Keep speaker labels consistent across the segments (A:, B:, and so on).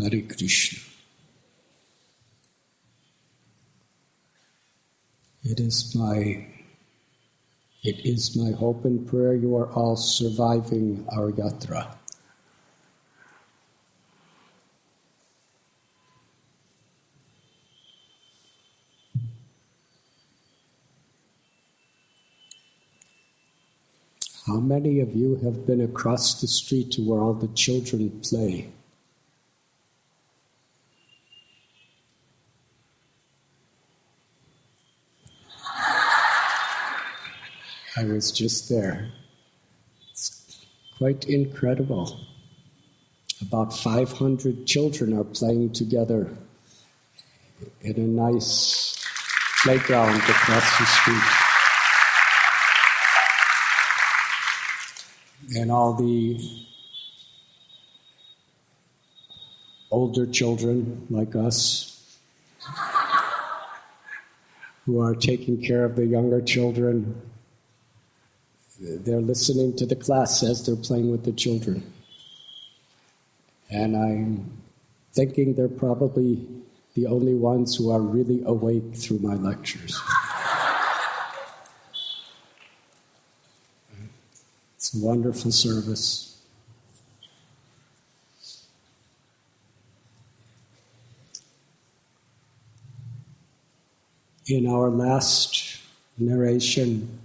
A: Hare Krishna. It is my hope and prayer you are all surviving our yatra. How many of you have been across the street to where all the children play? I was just there. It's quite incredible. About 500 children are playing together in a nice playground across the street. And all the older children like us who are taking care of the younger children, they're listening to the class as they're playing with the children. And I'm thinking they're probably the only ones who are really awake through my lectures. It's a wonderful service. In our last narration,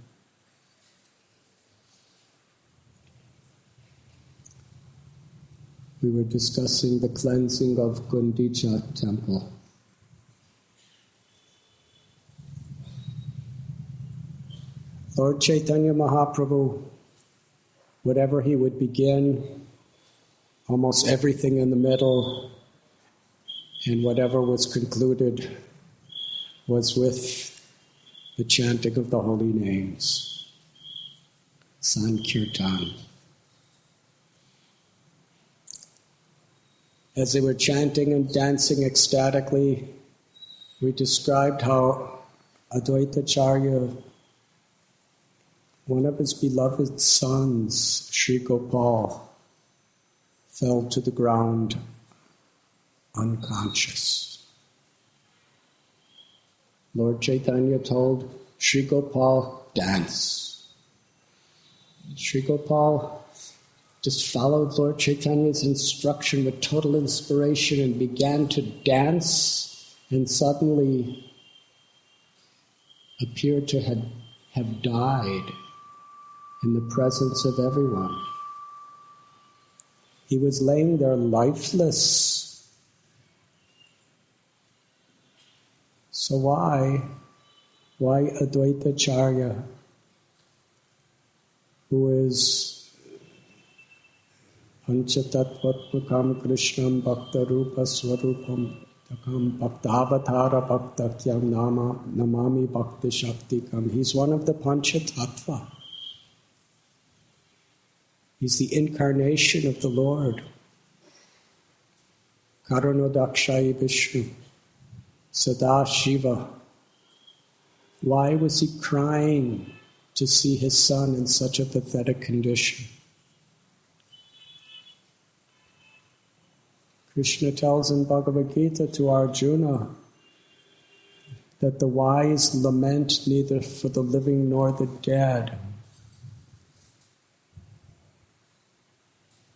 A: we were discussing the cleansing of Gundicha temple. Lord Chaitanya Mahaprabhu, whatever he would begin, almost everything in the middle, and whatever was concluded was with the chanting of the holy names, sankirtan. As they were chanting and dancing ecstatically, we described how Advaitacharya, one of his beloved sons, Sri Gopal, fell to the ground unconscious. Lord Chaitanya told Sri Gopal, dance. Sri Gopal just followed Lord Chaitanya's instruction with total inspiration and began to dance, and suddenly appeared to have died in the presence of everyone. He was laying there lifeless. So why Advaitacharya, who is Panchatattvatmakam Krishnam Bhakta Rupa Swarupam Takam Bhaktavatara Bhaktakyam Namami Bhakti Shaktikam. He's one of the Panchatattva. He's the incarnation of the Lord. Karanodakshai Vishnu, Sada Shiva. Why was he crying to see his son in such a pathetic condition? Krishna tells in Bhagavad Gita to Arjuna that the wise lament neither for the living nor the dead.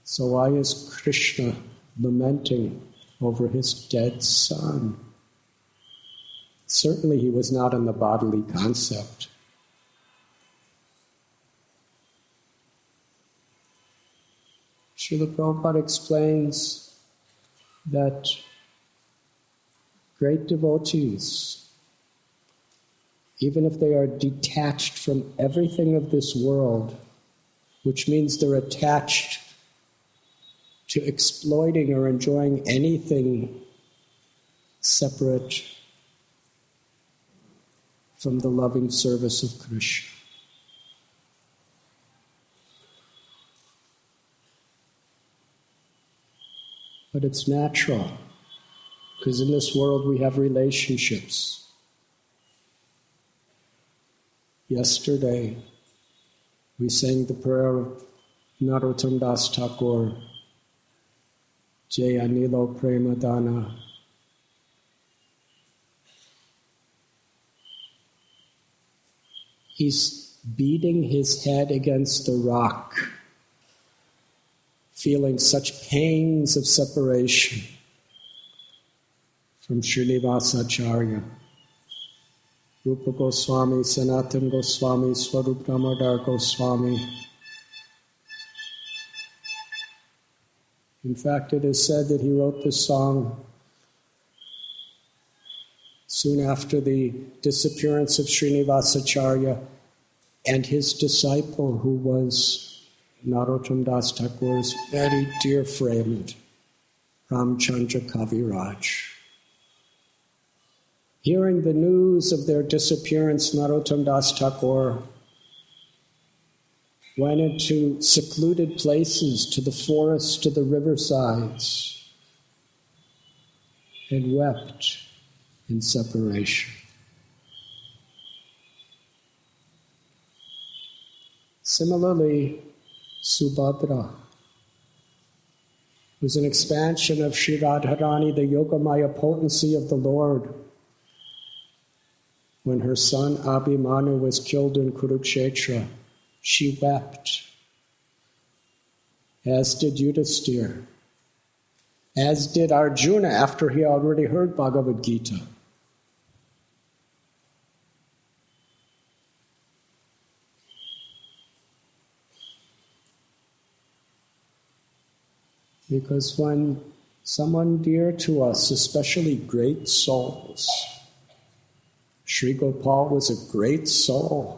A: So why is Krishna lamenting over his dead son? Certainly he was not in the bodily concept. Srila Prabhupada explains that great devotees, even if they are detached from everything of this world, which means they're attached to exploiting or enjoying anything separate from the loving service of Krishna. But it's natural, because in this world we have relationships. Yesterday, we sang the prayer of Narottam Das Thakur Jai Anilo Premadana. He's beating his head against the rock, feeling such pains of separation from Srinivasacharya. Rupa Goswami, Sanatan Goswami, Swarup Damodar Goswami. In fact, it is said that he wrote this song soon after the disappearance of Srinivasacharya and his disciple, who was Narottam Das Thakur's very dear friend, Ramchandra Kaviraj. Hearing the news of their disappearance, Narottam Das Thakur went into secluded places, to the forests, to the riversides, and wept in separation. Similarly, Subhadra was an expansion of Sri Radharani, the Yogamaya potency of the Lord. When her son Abhimanyu was killed in Kurukshetra, she wept, as did Yudhisthira, as did Arjuna after he already heard Bhagavad Gita. Because when someone dear to us, especially great souls, Sri Gopal was a great soul.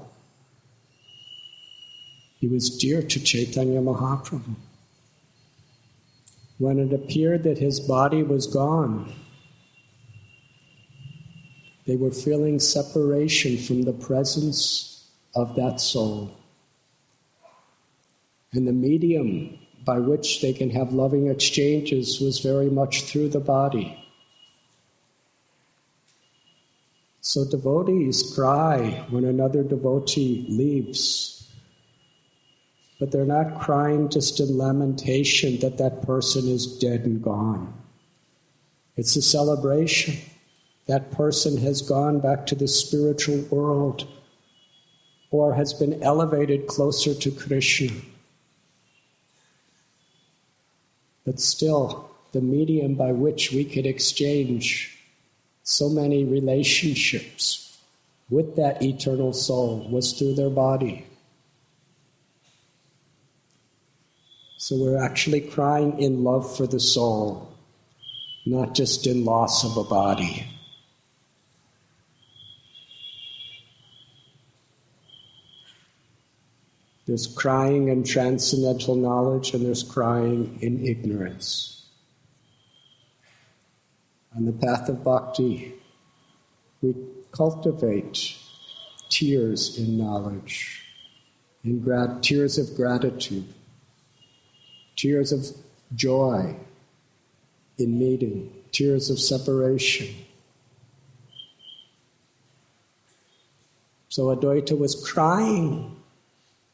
A: He was dear to Chaitanya Mahaprabhu. When it appeared that his body was gone, they were feeling separation from the presence of that soul. And the medium by which they can have loving exchanges was very much through the body. So devotees cry when another devotee leaves, but they're not crying just in lamentation that that person is dead and gone. It's a celebration. That person has gone back to the spiritual world or has been elevated closer to Krishna. But still, the medium by which we could exchange so many relationships with that eternal soul was through their body. So we're actually crying in love for the soul, not just in loss of a body. There's crying in transcendental knowledge and there's crying in ignorance. On the path of bhakti, we cultivate tears in knowledge, tears of gratitude, tears of joy in meeting, tears of separation. So Advaita was crying,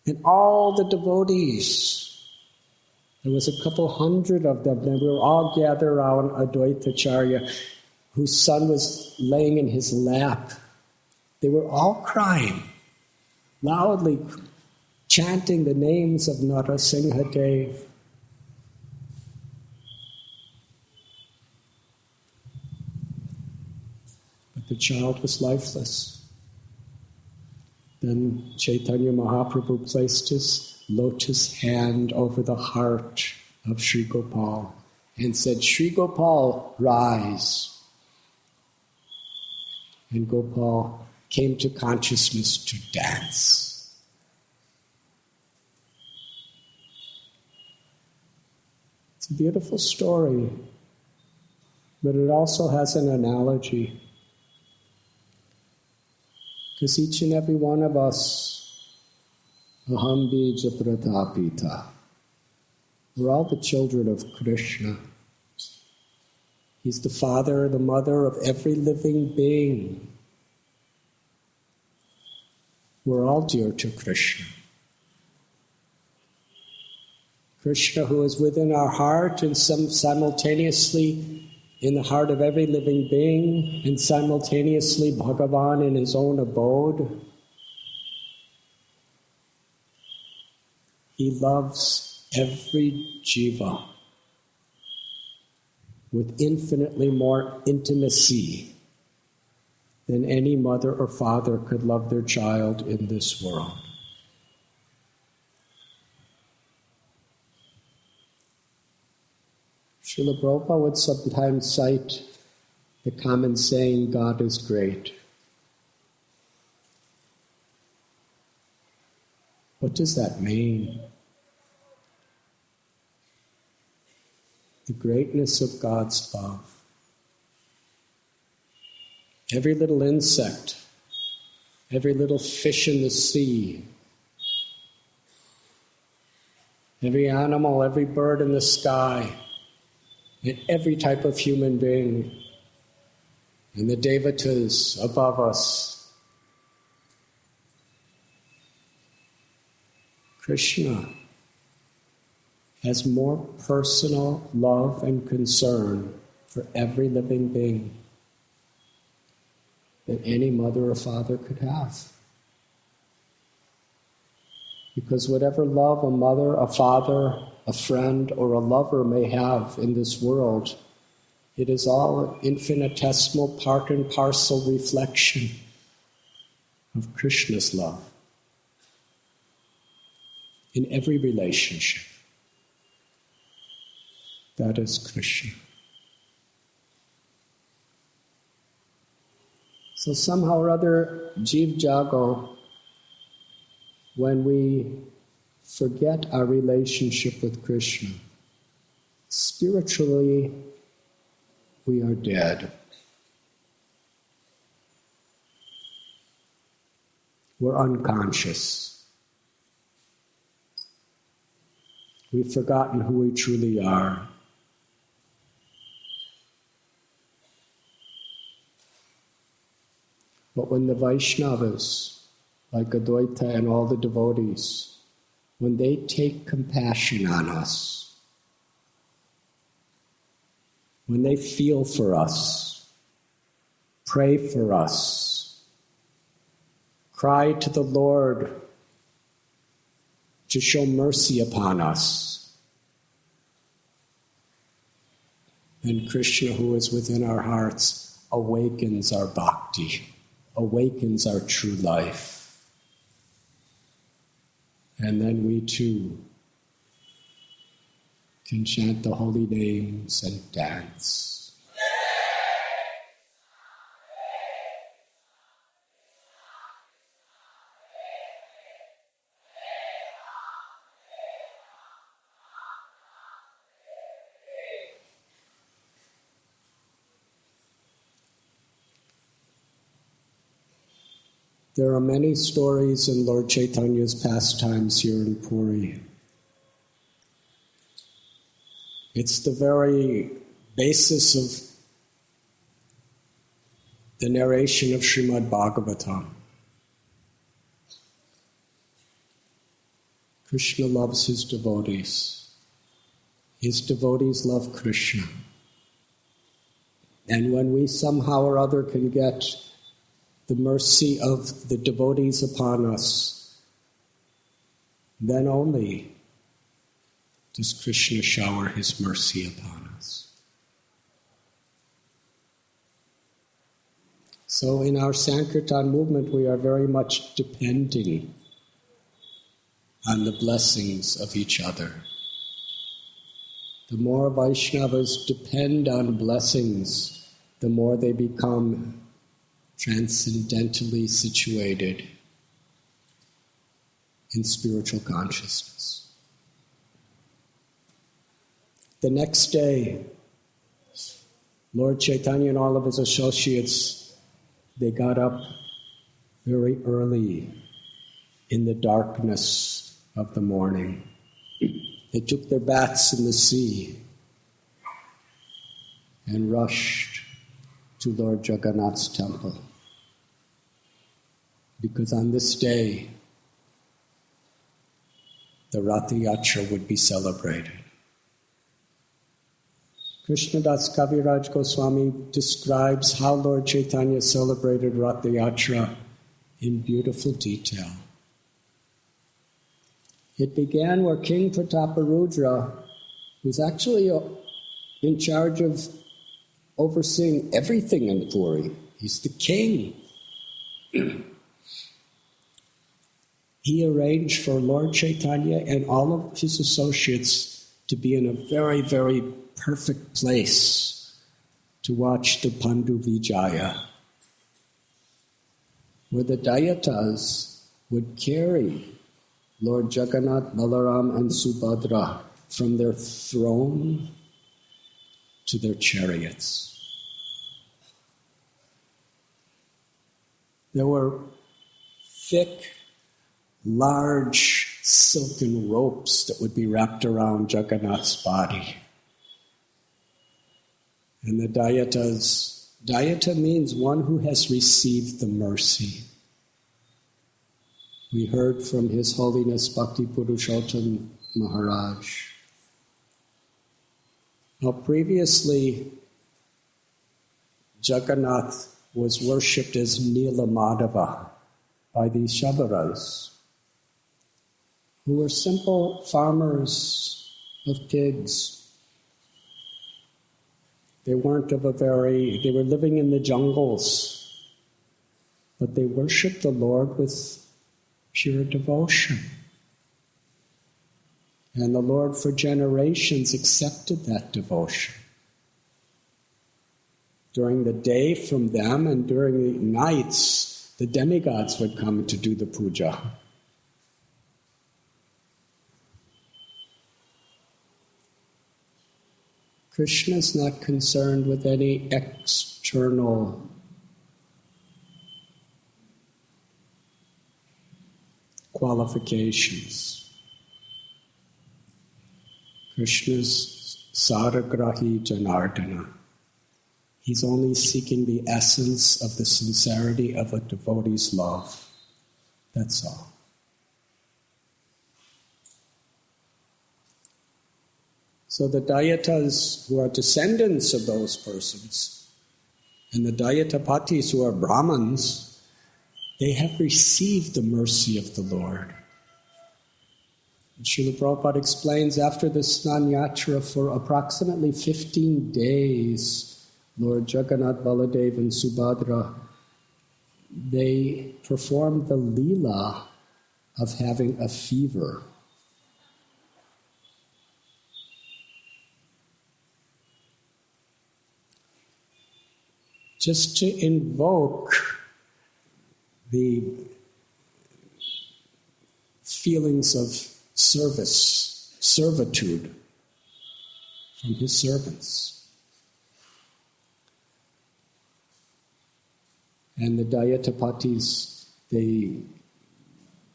A: and all the devotees, there was a couple hundred of them, and we were all gathered around Advaitacharya, whose son was laying in his lap. They were all crying, loudly chanting the names of Narasimha Dev. But the child was lifeless. Then Chaitanya Mahaprabhu placed his lotus hand over the heart of Sri Gopal and said, "Sri Gopal, rise." And Gopal came to consciousness to dance. It's a beautiful story, but it also has an analogy. Because each and every one of us, aham bija pratapita, we're all the children of Krishna. He's the father, the mother of every living being. We're all dear to Krishna. Krishna who is within our heart and simultaneously in the heart of every living being, and simultaneously Bhagavan in his own abode. He loves every jiva with infinitely more intimacy than any mother or father could love their child in this world. Srila Prabhupada would sometimes cite the common saying, God is great. What does that mean? The greatness of God's love. Every little insect, every little fish in the sea, every animal, every bird in the sky, and every type of human being, and the devatas above us. Krishna has more personal love and concern for every living being than any mother or father could have. Because whatever love a mother, a father, a friend, or a lover may have in this world, it is all an infinitesimal part and parcel reflection of Krishna's love in every relationship. That is Krishna. So somehow or other, Jeev Jago, when we forget our relationship with Krishna, spiritually we are dead. We're unconscious. We've forgotten who we truly are. But when the Vaishnavas, like Advaita and all the devotees, when they take compassion on us, when they feel for us, pray for us, cry to the Lord to show mercy upon us, then Krishna, who is within our hearts, awakens our bhakti, awakens our true life. And then we too can chant the holy names and dance. There are many stories in Lord Chaitanya's pastimes here in Puri. It's the very basis of the narration of Srimad Bhagavatam. Krishna loves his devotees. His devotees love Krishna. And when we somehow or other can get the mercy of the devotees upon us, then only does Krishna shower his mercy upon us. So in our sankirtan movement, we are very much depending on the blessings of each other. The more Vaishnavas depend on blessings, the more they become transcendentally situated in spiritual consciousness. The next day, Lord Chaitanya and all of his associates, they got up very early in the darkness of the morning. They took their baths in the sea and rushed to Lord Jagannath's temple. Because on this day, the Ratha Yatra would be celebrated. Krishnadas Kaviraj Goswami describes how Lord Chaitanya celebrated Ratha Yatra in beautiful detail. It began where King Prataparudra, who's actually in charge of overseeing everything in Puri. He's the king. He arranged for Lord Chaitanya and all of his associates to be in a very, very perfect place to watch the Pandu Vijaya, where the Dayatas would carry Lord Jagannath, Balaram, and Subhadra from their throne to their chariots. There were thick, large silken ropes that would be wrapped around Jagannath's body. And the Dayatas, Dayata means one who has received the mercy. We heard from His Holiness Bhakti Purushottam Maharaj. Now previously, Jagannath was worshipped as Nila Madhava by these Shabaras, who were simple farmers of pigs. They were living in the jungles, but they worshipped the Lord with pure devotion. And the Lord for generations accepted that devotion. During the day from them, and during the nights, the demigods would come to do the puja. Krishna is not concerned with any external qualifications. Krishna's Saragrahi Janardana. He's only seeking the essence of the sincerity of a devotee's love. That's all. So the Dayatas, who are descendants of those persons, and the Dayatapatis, who are Brahmins, they have received the mercy of the Lord. And Srila Prabhupada explains, after the Snan Yatra for approximately 15 days, Lord Jagannath, Baladev, and Subhadra, they performed the Leela of having a fever. Just to invoke the feelings of servitude from his servants. And the Dayatapatis, they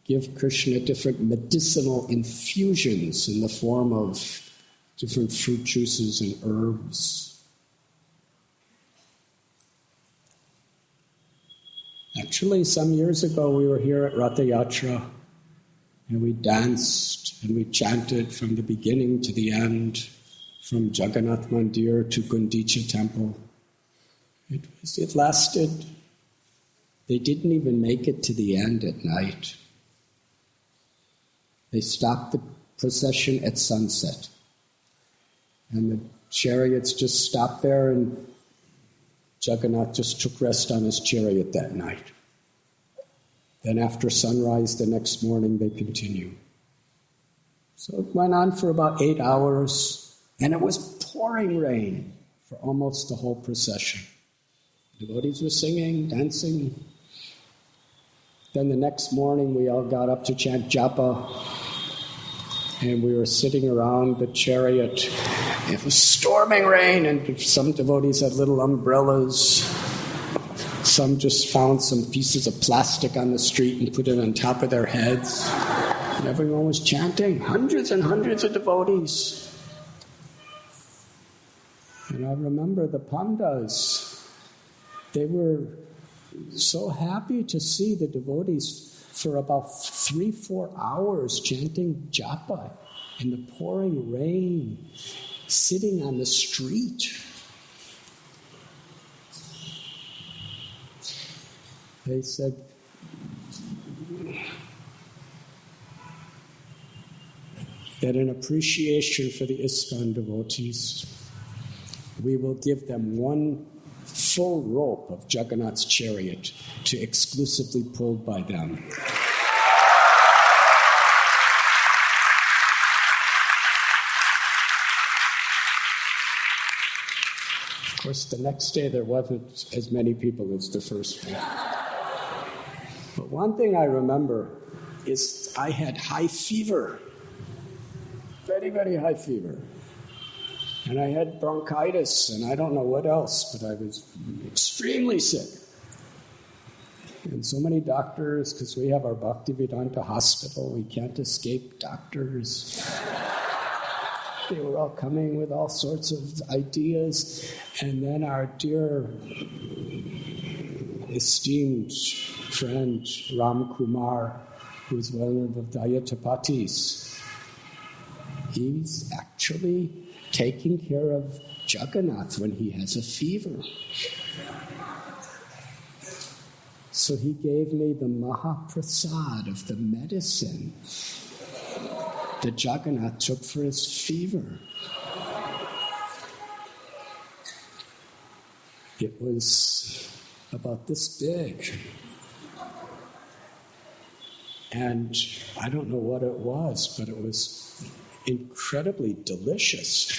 A: give Krishna different medicinal infusions in the form of different fruit juices and herbs. Actually, some years ago, we were here at Ratha Yatra, and we danced and we chanted from the beginning to the end, from Jagannath Mandir to Gundicha Temple. It lasted. They didn't even make it to the end at night. They stopped the procession at sunset, and the chariots just stopped there, and Jagannath just took rest on his chariot that night. Then after sunrise the next morning, they continued. So it went on for about 8 hours, and it was pouring rain for almost the whole procession. Devotees were singing, dancing. Then the next morning, we all got up to chant japa, and we were sitting around the chariot. It was storming rain, and some devotees had little umbrellas. Some just found some pieces of plastic on the street and put it on top of their heads. And everyone was chanting, hundreds and hundreds of devotees. And I remember the pandas, they were so happy to see the devotees for about 3-4 hours chanting japa in the pouring rain, sitting on the street. They said, that in appreciation for the ISKCON devotees, we will give them one full rope of Jagannath's chariot to exclusively pulled by them. Of course, the next day there wasn't as many people as the first day. But one thing I remember is I had high fever. Very, very high fever. And I had bronchitis, and I don't know what else, but I was extremely sick. And so many doctors, because we have our Bhaktivedanta hospital, we can't escape doctors. They were all coming with all sorts of ideas. And then our dear, esteemed friend, Ram Kumar, who's one of the Dayatapatis, he's actually taking care of Jagannath when he has a fever. So he gave me the Mahaprasad of the medicine that Jagannath took for his fever. It was about this big. And I don't know what it was, but it was incredibly delicious.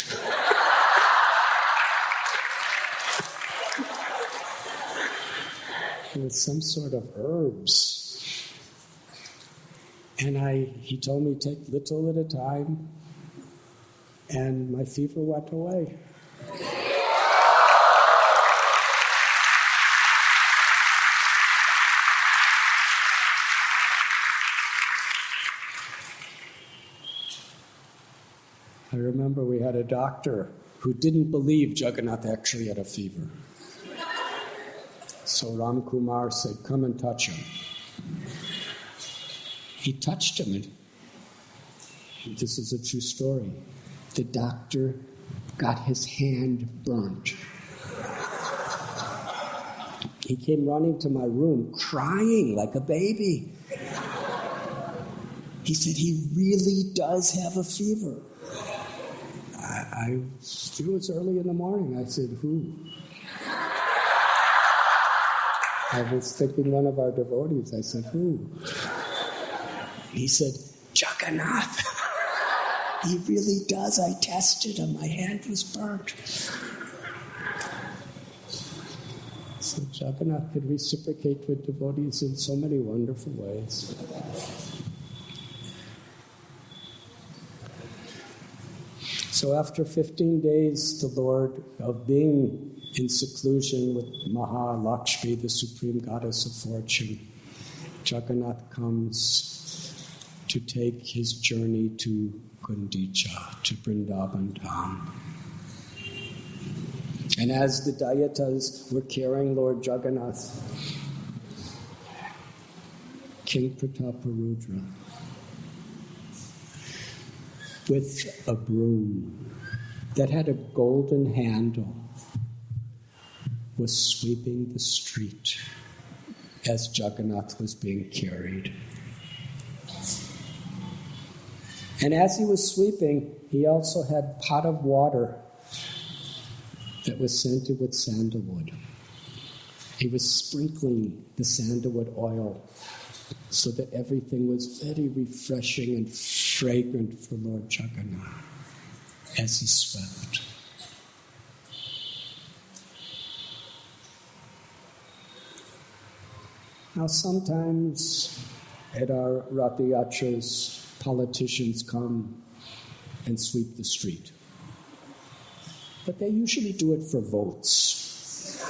A: It was some sort of herbs. And he told me take little at a time, and my fever went away. I remember we had a doctor who didn't believe Jagannath actually had a fever. So Ram Kumar said, come and touch him. He touched him, and this is a true story. The doctor got his hand burnt. He came running to my room, crying like a baby. He said, he really does have a fever. It was early in the morning. I said, who? I was thinking one of our devotees. I said, who? He said, Jagannath. He really does. I tested him. My hand was burnt. So Jagannath could reciprocate with devotees in so many wonderful ways. So after 15 days, the Lord, of being in seclusion with Mahalakshmi, the supreme goddess of fortune, Jagannath comes to take his journey to Gundicha, to Vrindavan Dham. And as the Dayatas were carrying Lord Jagannath, King Prataparudra, with a broom that had a golden handle, was sweeping the street as Jagannath was being carried. And as he was sweeping, he also had a pot of water that was scented with sandalwood. He was sprinkling the sandalwood oil so that everything was very refreshing and fragrant for Lord Jagannath as he swept. Now sometimes at our Ratha Yatras, politicians come and sweep the street. But they usually do it for votes.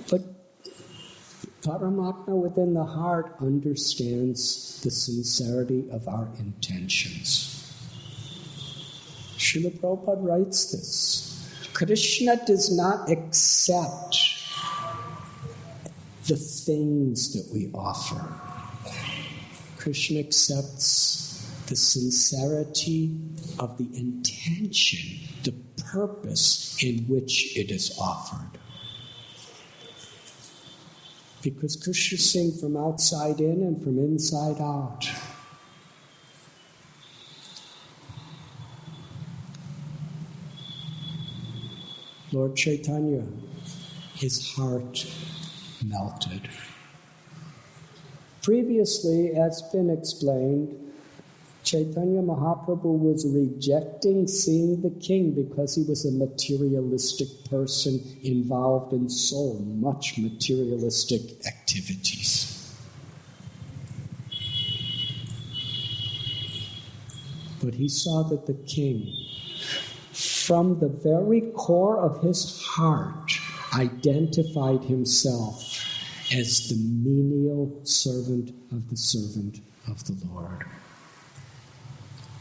A: But Paramatma within the heart understands the sincerity of our intentions. Srila Prabhupada writes this. Krishna does not accept the things that we offer. Krishna accepts the sincerity of the intention, the purpose in which it is offered. Because Krishna is seeing from outside in and from inside out. Lord Chaitanya, his heart melted. Previously, as been explained, Chaitanya Mahaprabhu was rejecting seeing the king because he was a materialistic person involved in so much materialistic activities. But he saw that the king, from the very core of his heart, identified himself as the menial servant of the Lord.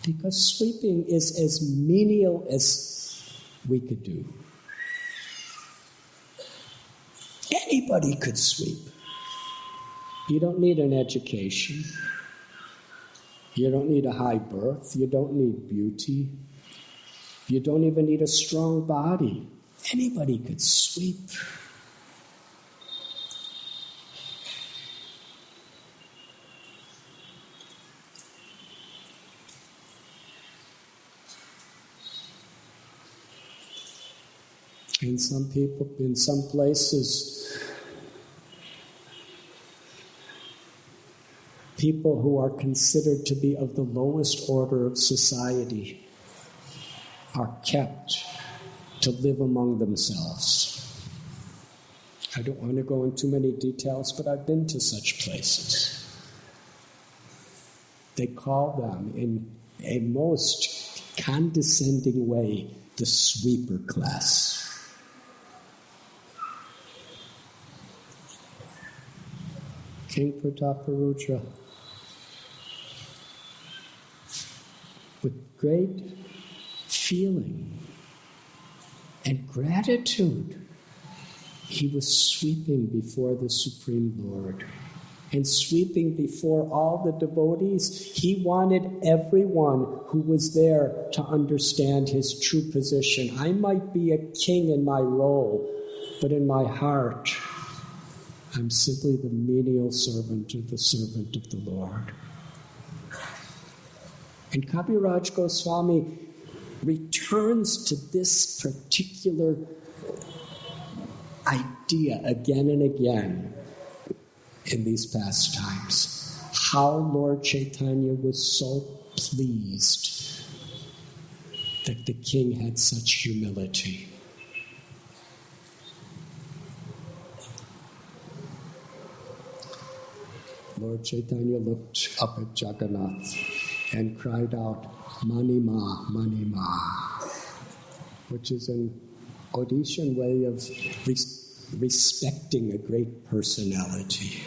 A: Because sweeping is as menial as we could do. Anybody could sweep. You don't need an education. You don't need a high birth. You don't need beauty. You don't even need a strong body. Anybody could sweep. And some people, in some places, people who are considered to be of the lowest order of society are kept to live among themselves. I don't want to go into many details, but I've been to such places. They call them, in a most condescending way, the sweeper class. King Prataparudra, with great feeling and gratitude, he was sweeping before the Supreme Lord. And sweeping before all the devotees, he wanted everyone who was there to understand his true position. I might be a king in my role, but in my heart, I'm simply the menial servant of the Lord. And Kaviraj Goswami returns to this particular idea again and again in these pastimes. How Lord Chaitanya was so pleased that the king had such humility. Lord Chaitanya looked up at Jagannath and cried out, Manima, Manima, which is an Odishan way of respecting a great personality.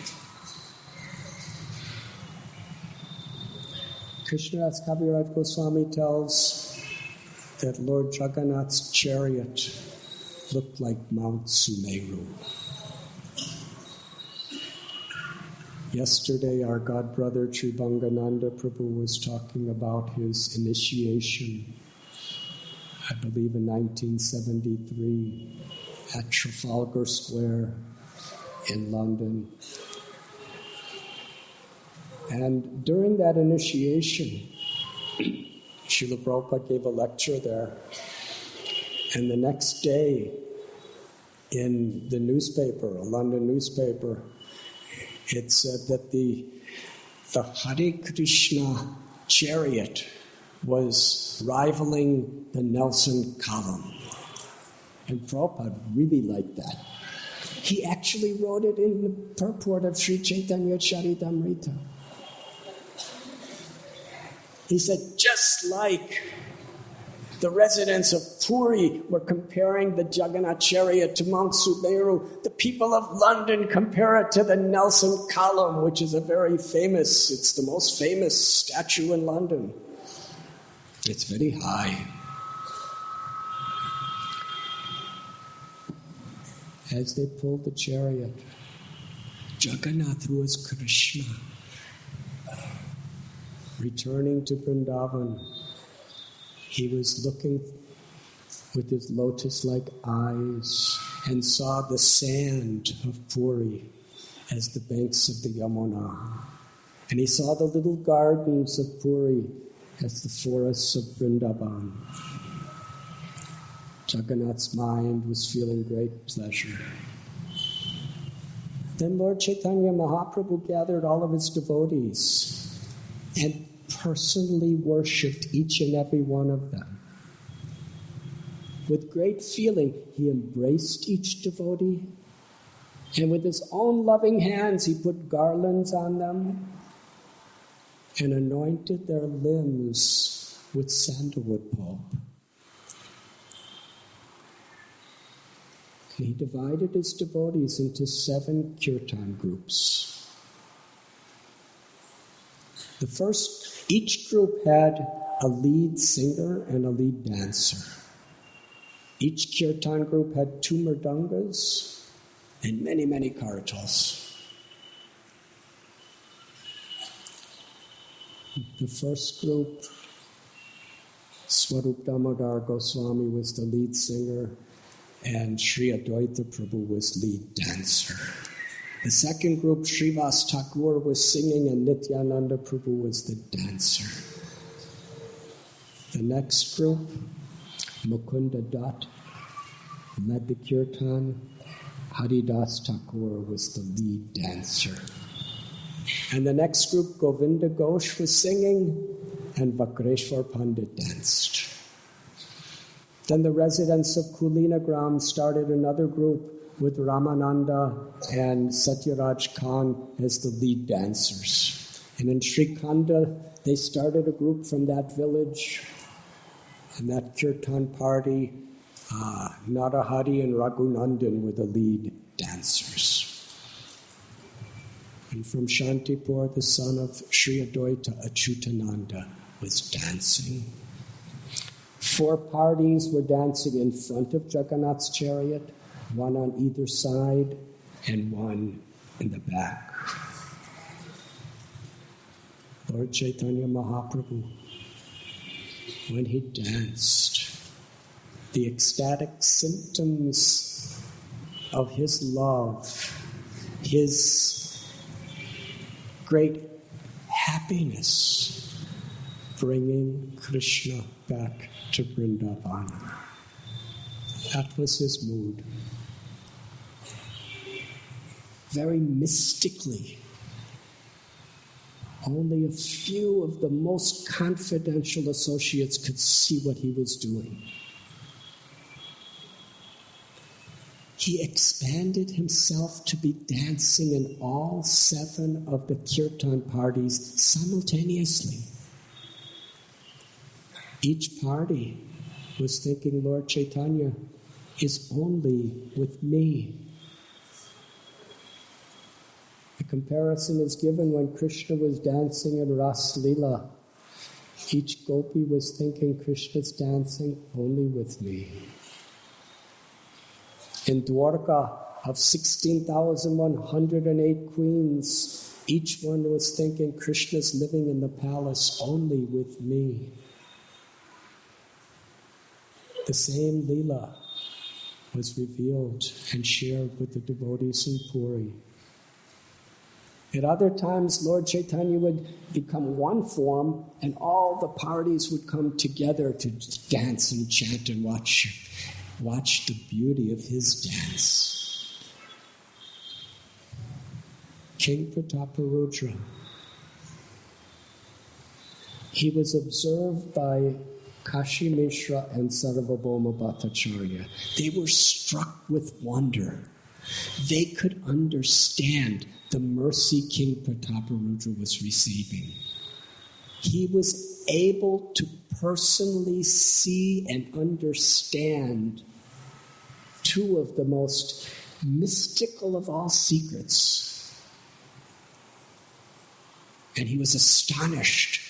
A: Krishnadas Kaviraj Goswami tells that Lord Jagannath's chariot looked like Mount Sumeru. Yesterday, our godbrother Tribangananda Prabhu was talking about his initiation, I believe in 1973, at Trafalgar Square in London. And during that initiation, Srila Prabhupada gave a lecture there. And the next day, in the newspaper, a London newspaper, it said that the Hare Krishna chariot was rivaling the Nelson column. And Prabhupada really liked that. He actually wrote it in the purport of Sri Chaitanya Charitamrita. He said, just like the residents of Puri were comparing the Jagannath chariot to Mount Sumeru, the people of London compare it to the Nelson column, which is it's the most famous statue in London. It's very high. As they pulled the chariot, Jagannath was Krishna, returning to Vrindavan. He was looking with his lotus-like eyes and saw the sand of Puri as the banks of the Yamuna. And he saw the little gardens of Puri as the forests of Vrindavan. Jagannath's mind was feeling great pleasure. Then Lord Chaitanya Mahaprabhu gathered all of his devotees and personally worshipped each and every one of them. With great feeling, he embraced each devotee, and with his own loving hands, he put garlands on them and anointed their limbs with sandalwood pulp. And he divided his devotees into 7 kirtan groups. Each group had a lead singer and a lead dancer. Each kirtan group had 2 mridangas and many, many karatals. The first group, Swarup Damodar Goswami was the lead singer, and Sri Advaita Prabhu was lead dancer. The second group, Srivas Thakur was singing, and Nityananda Prabhu was the dancer. The next group, Mukunda Dutt, led the kirtan. Haridas Thakur was the lead dancer. And the next group, Govinda Ghosh was singing, and Vakreshwar Pandit danced. Then the residents of Kulinagram started another group with Ramananda and Satyaraj Khan as the lead dancers. And in Srikhanda, they started a group from that village, and that kirtan party, Narahari and Raghunandan were the lead dancers. And from Shantipur, the son of Sri Advaita, Achyutananda, was dancing. 4 parties were dancing in front of Jagannath's chariot, 1 on either side and 1 in the back. Lord Chaitanya Mahaprabhu, when he danced, the ecstatic symptoms of his love, his great happiness, bringing Krishna back to Vrindavan. That was his mood. Very mystically, only a few of the most confidential associates could see what he was doing. He expanded himself to be dancing in all 7 of the kirtan parties simultaneously. Each party was thinking, Lord Chaitanya is only with me. A comparison is given when Krishna was dancing in Ras Leela. Each gopi was thinking, Krishna's dancing only with me. In Dwarka, of 16,108 queens, each one was thinking, Krishna's living in the palace only with me. The same Leela was revealed and shared with the devotees in Puri. At other times, Lord Chaitanya would become one form, and all the parties would come together to dance and chant and watch the beauty of his dance. King Prataparudra, he was observed by Kashi Mishra and Sarvabhauma Bhattacharya. They were struck with wonder. They could understand the mercy King Prataparudra was receiving. He was able to personally see and understand 2 of the most mystical of all secrets. And he was astonished.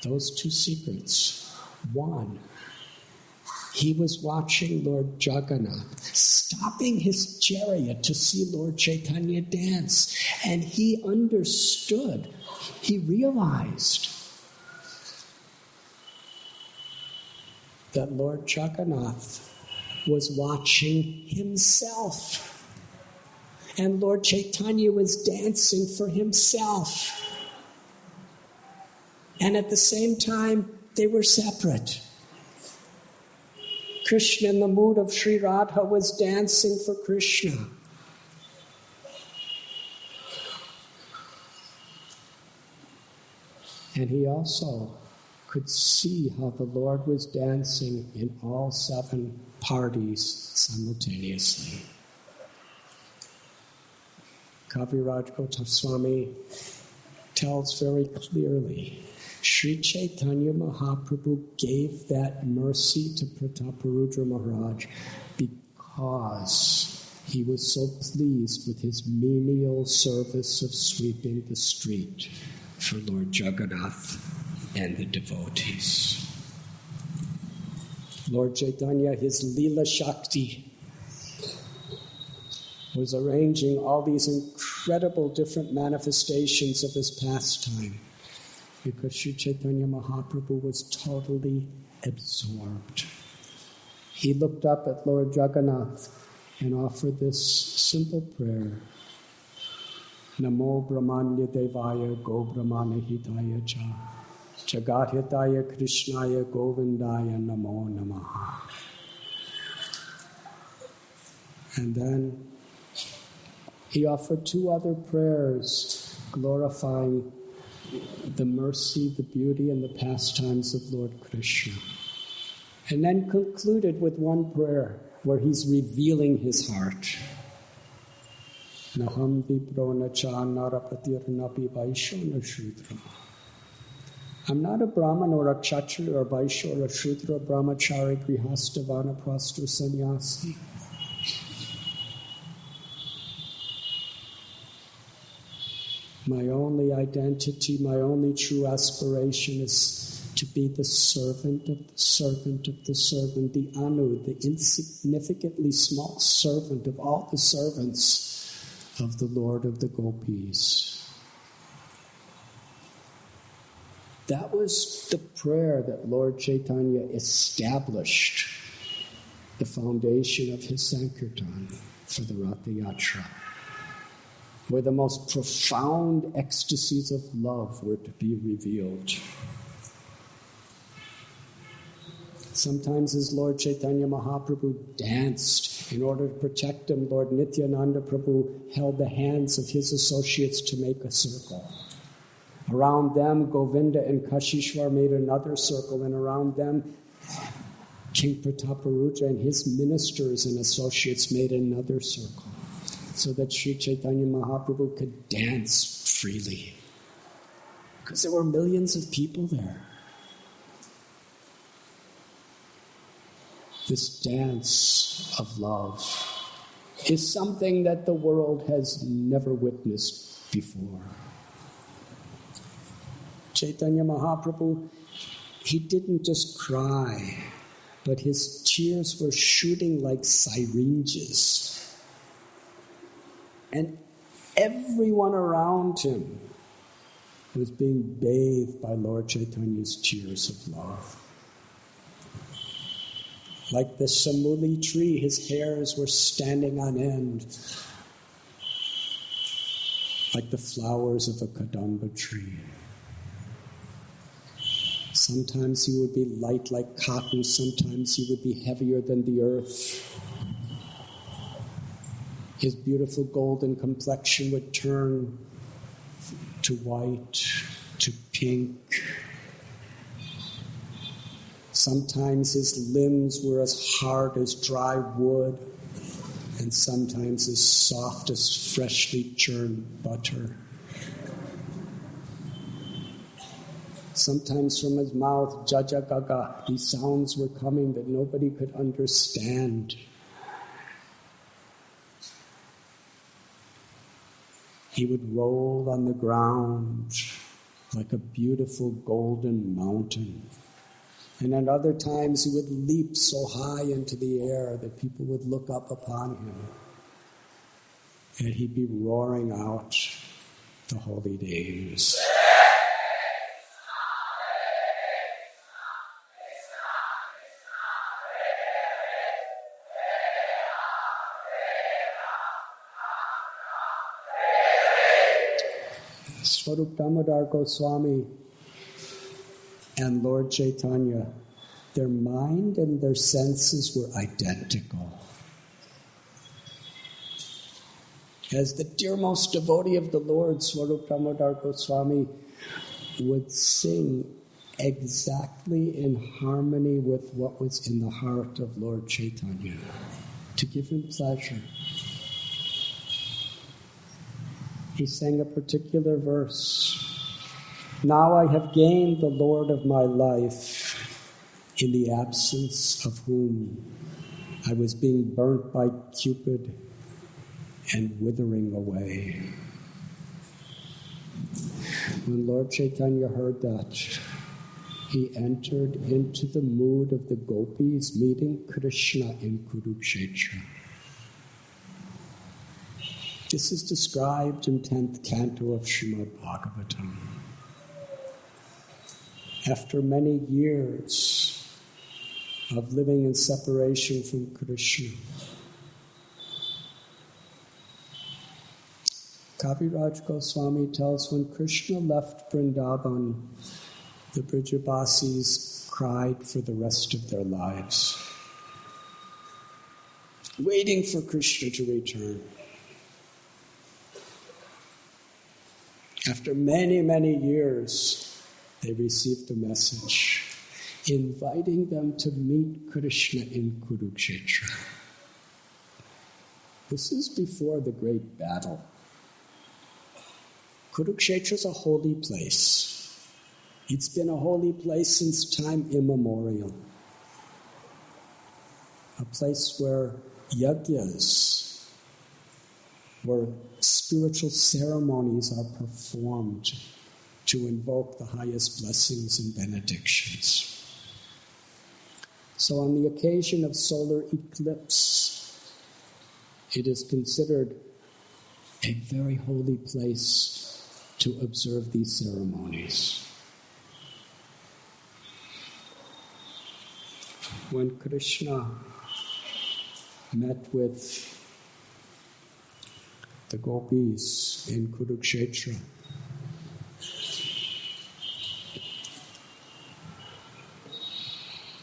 A: Those 2 secrets. 1, He was watching Lord Jagannath, stopping his chariot to see Lord Chaitanya dance. And he understood, he realized that Lord Jagannath was watching himself. And Lord Chaitanya was dancing for himself. And at the same time, they were separate. Krishna, in the mood of Sri Radha, was dancing for Krishna. And he also could see how the Lord was dancing in all 7 parties simultaneously. Kaviraj Gautam Swami tells very clearly, Sri Chaitanya Mahaprabhu gave that mercy to Prataparudra Maharaj because he was so pleased with his menial service of sweeping the street for Lord Jagannath and the devotees. Lord Chaitanya, his Leela Shakti, was arranging all these incredible different manifestations of his pastime because Sri Chaitanya Mahaprabhu was totally absorbed. He looked up at Lord Jagannath and offered this simple prayer. Namo Brahmanya Devaya Go Brahmana Hitaya Cha Jagat Hitaya Krishnaya Govindaya Namo Namaha. And then he offered 2 other prayers glorifying the mercy, the beauty, and the pastimes of Lord Krishna. And then concluded with one prayer where he's revealing his heart. Naham viprona cha narapatir napi vaishona shudra. I'm not a Brahman or a Kshatriya or Vaishya or a Shudra, Brahmachari, Grihastha, Vanaprastha, Sannyasi. My only identity, my only true aspiration is to be the servant of the servant of the servant, the Anu, the insignificantly small servant of all the servants of the Lord of the Gopis. That was the prayer that Lord Chaitanya established the foundation of his sankirtan for the Yatra Yatra, where the most profound ecstasies of love were to be revealed. Sometimes as Lord Chaitanya Mahaprabhu danced, in order to protect him, Lord Nityananda Prabhu held the hands of his associates to make a circle. Around them, Govinda and Kashishwar made another circle, and around them, King Prataparudra and his ministers and associates made another circle, so that Sri Chaitanya Mahaprabhu could dance freely. Because there were millions of people there. This dance of love is something that the world has never witnessed before. Chaitanya Mahaprabhu, he didn't just cry, but his tears were shooting like syringes. And everyone around him was being bathed by Lord Chaitanya's tears of love. Like the samuli tree, his hairs were standing on end, like the flowers of a kadamba tree. Sometimes he would be light like cotton, sometimes he would be heavier than the earth. His beautiful golden complexion would turn to white, to pink. Sometimes his limbs were as hard as dry wood, and sometimes as soft as freshly churned butter. Sometimes from his mouth, jaja gaga, these sounds were coming that nobody could understand. He would roll on the ground like a beautiful golden mountain. And at other times he would leap so high into the air that people would look up upon him. And he'd be roaring out the holy names. Swarup Damodar Goswami and Lord Chaitanya, their mind and their senses were identical. As the dearmost devotee of the Lord, Swarup Damodar Goswami would sing exactly in harmony with what was in the heart of Lord Chaitanya, to give him pleasure. He sang a particular verse. Now I have gained the Lord of my life, in the absence of whom I was being burnt by Cupid and withering away. When Lord Chaitanya heard that, he entered into the mood of the gopis meeting Krishna in Kurukshetra. This is described in 10th canto of Srimad Bhagavatam. After many years of living in separation from Krishna, Kaviraj Goswami tells when Krishna left Vrindavan, the Brijabasis cried for the rest of their lives, waiting for Krishna to return. After many, many years, they received a message inviting them to meet Krishna in Kurukshetra. This is before the great battle. Kurukshetra is a holy place. It's been a holy place since time immemorial. A place where yajnas, where spiritual ceremonies are performed to invoke the highest blessings and benedictions. So on the occasion of solar eclipse, it is considered a very holy place to observe these ceremonies. When Krishna met with the gopis in Kurukshetra,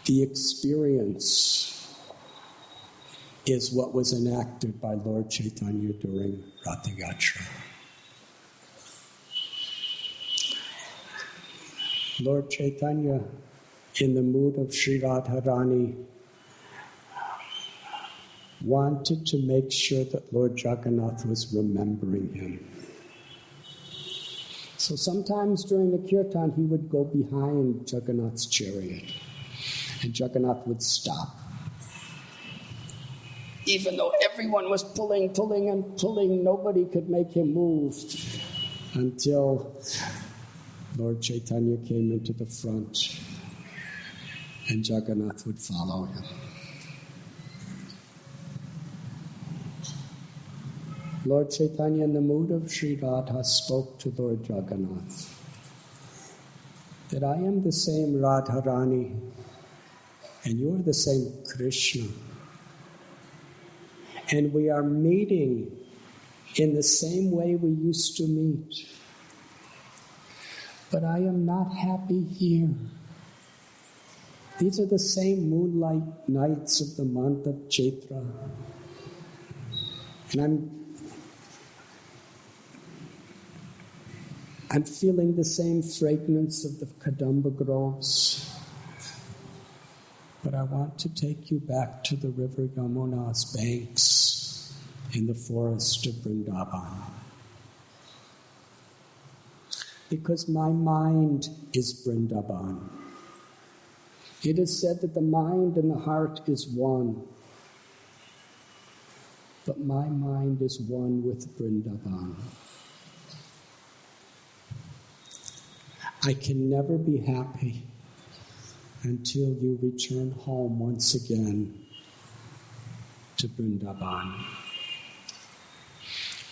A: the experience is what was enacted by Lord Chaitanya during Yatra Yatra. Lord Chaitanya, in the mood of Sri Radharani, wanted to make sure that Lord Jagannath was remembering him. So sometimes during the kirtan, he would go behind Jagannath's chariot, and Jagannath would stop. Even though everyone was pulling, nobody could make him move until Lord Chaitanya came into the front, and Jagannath would follow him. Lord Chaitanya, in the mood of Sri Radha, spoke to Lord Jagannath that I am the same Radharani and you are the same Krishna. And we are meeting in the same way we used to meet. But I am not happy here. These are the same moonlight nights of the month of Chaitra. And I'm feeling the same fragrance of the Kadamba groves. But I want to take you back to the river Yamuna's banks in the forest of Vrindavan. Because my mind is Vrindavan. It is said that the mind and the heart is one. But my mind is one with Vrindavan. I can never be happy until you return home once again to Vrindavan.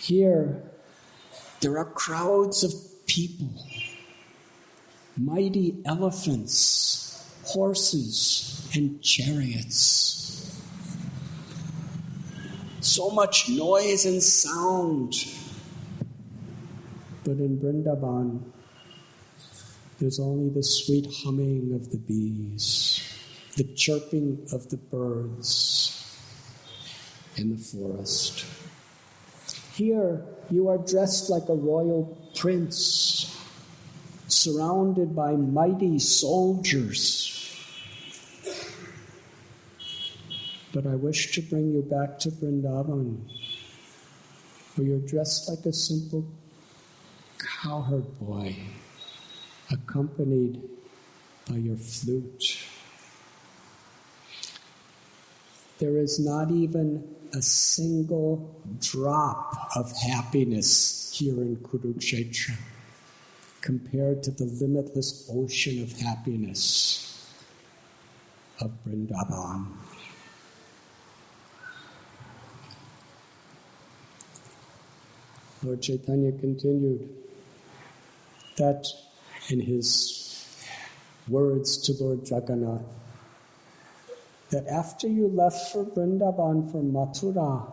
A: Here, there are crowds of people, mighty elephants, horses, and chariots. So much noise and sound. But in Vrindavan, there's only the sweet humming of the bees, the chirping of the birds in the forest. Here, you are dressed like a royal prince, surrounded by mighty soldiers. But I wish to bring you back to Vrindavan, where you're dressed like a simple cowherd boy, accompanied by your flute. There is not even a single drop of happiness here in Kurukshetra compared to the limitless ocean of happiness of Vrindavan. Lord Chaitanya continued that in his words to Lord Jagannath, that after you left for Vrindavan for Mathura,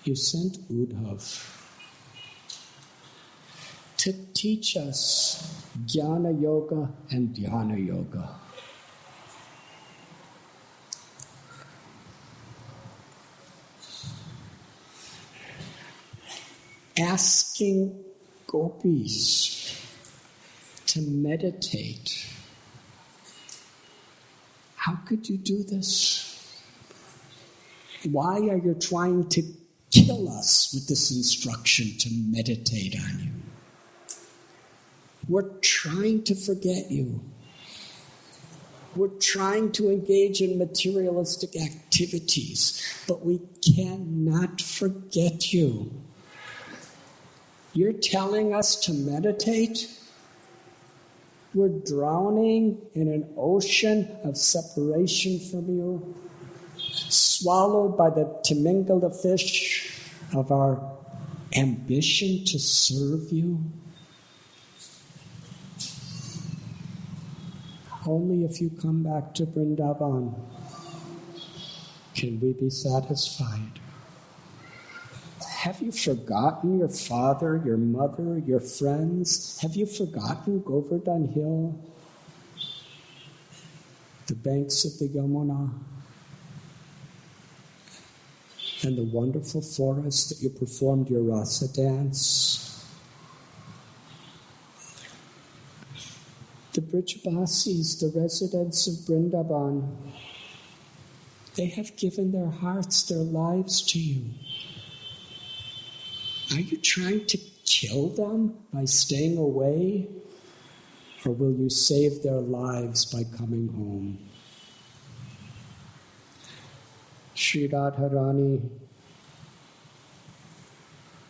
A: you sent Uddhav to teach us Jnana Yoga and Dhyana Yoga. Asking gopis to meditate. How could you do this? Why are you trying to kill us with this instruction to meditate on you? We're trying to forget you. We're trying to engage in materialistic activities, but we cannot forget you. You're telling us to meditate? We're drowning in an ocean of separation from you, swallowed by the Timingala fish of our ambition to serve you. Only if you come back to Vrindavan can we be satisfied. Have you forgotten your father, your mother, your friends? Have you forgotten Govardhan Hill, the banks of the Yamuna, and the wonderful forest that you performed your rasa dance? The Brijabasis, the residents of Vrindavan, they have given their hearts, their lives to you. Are you trying to kill them by staying away? Or will you save their lives by coming home? Sri Radharani,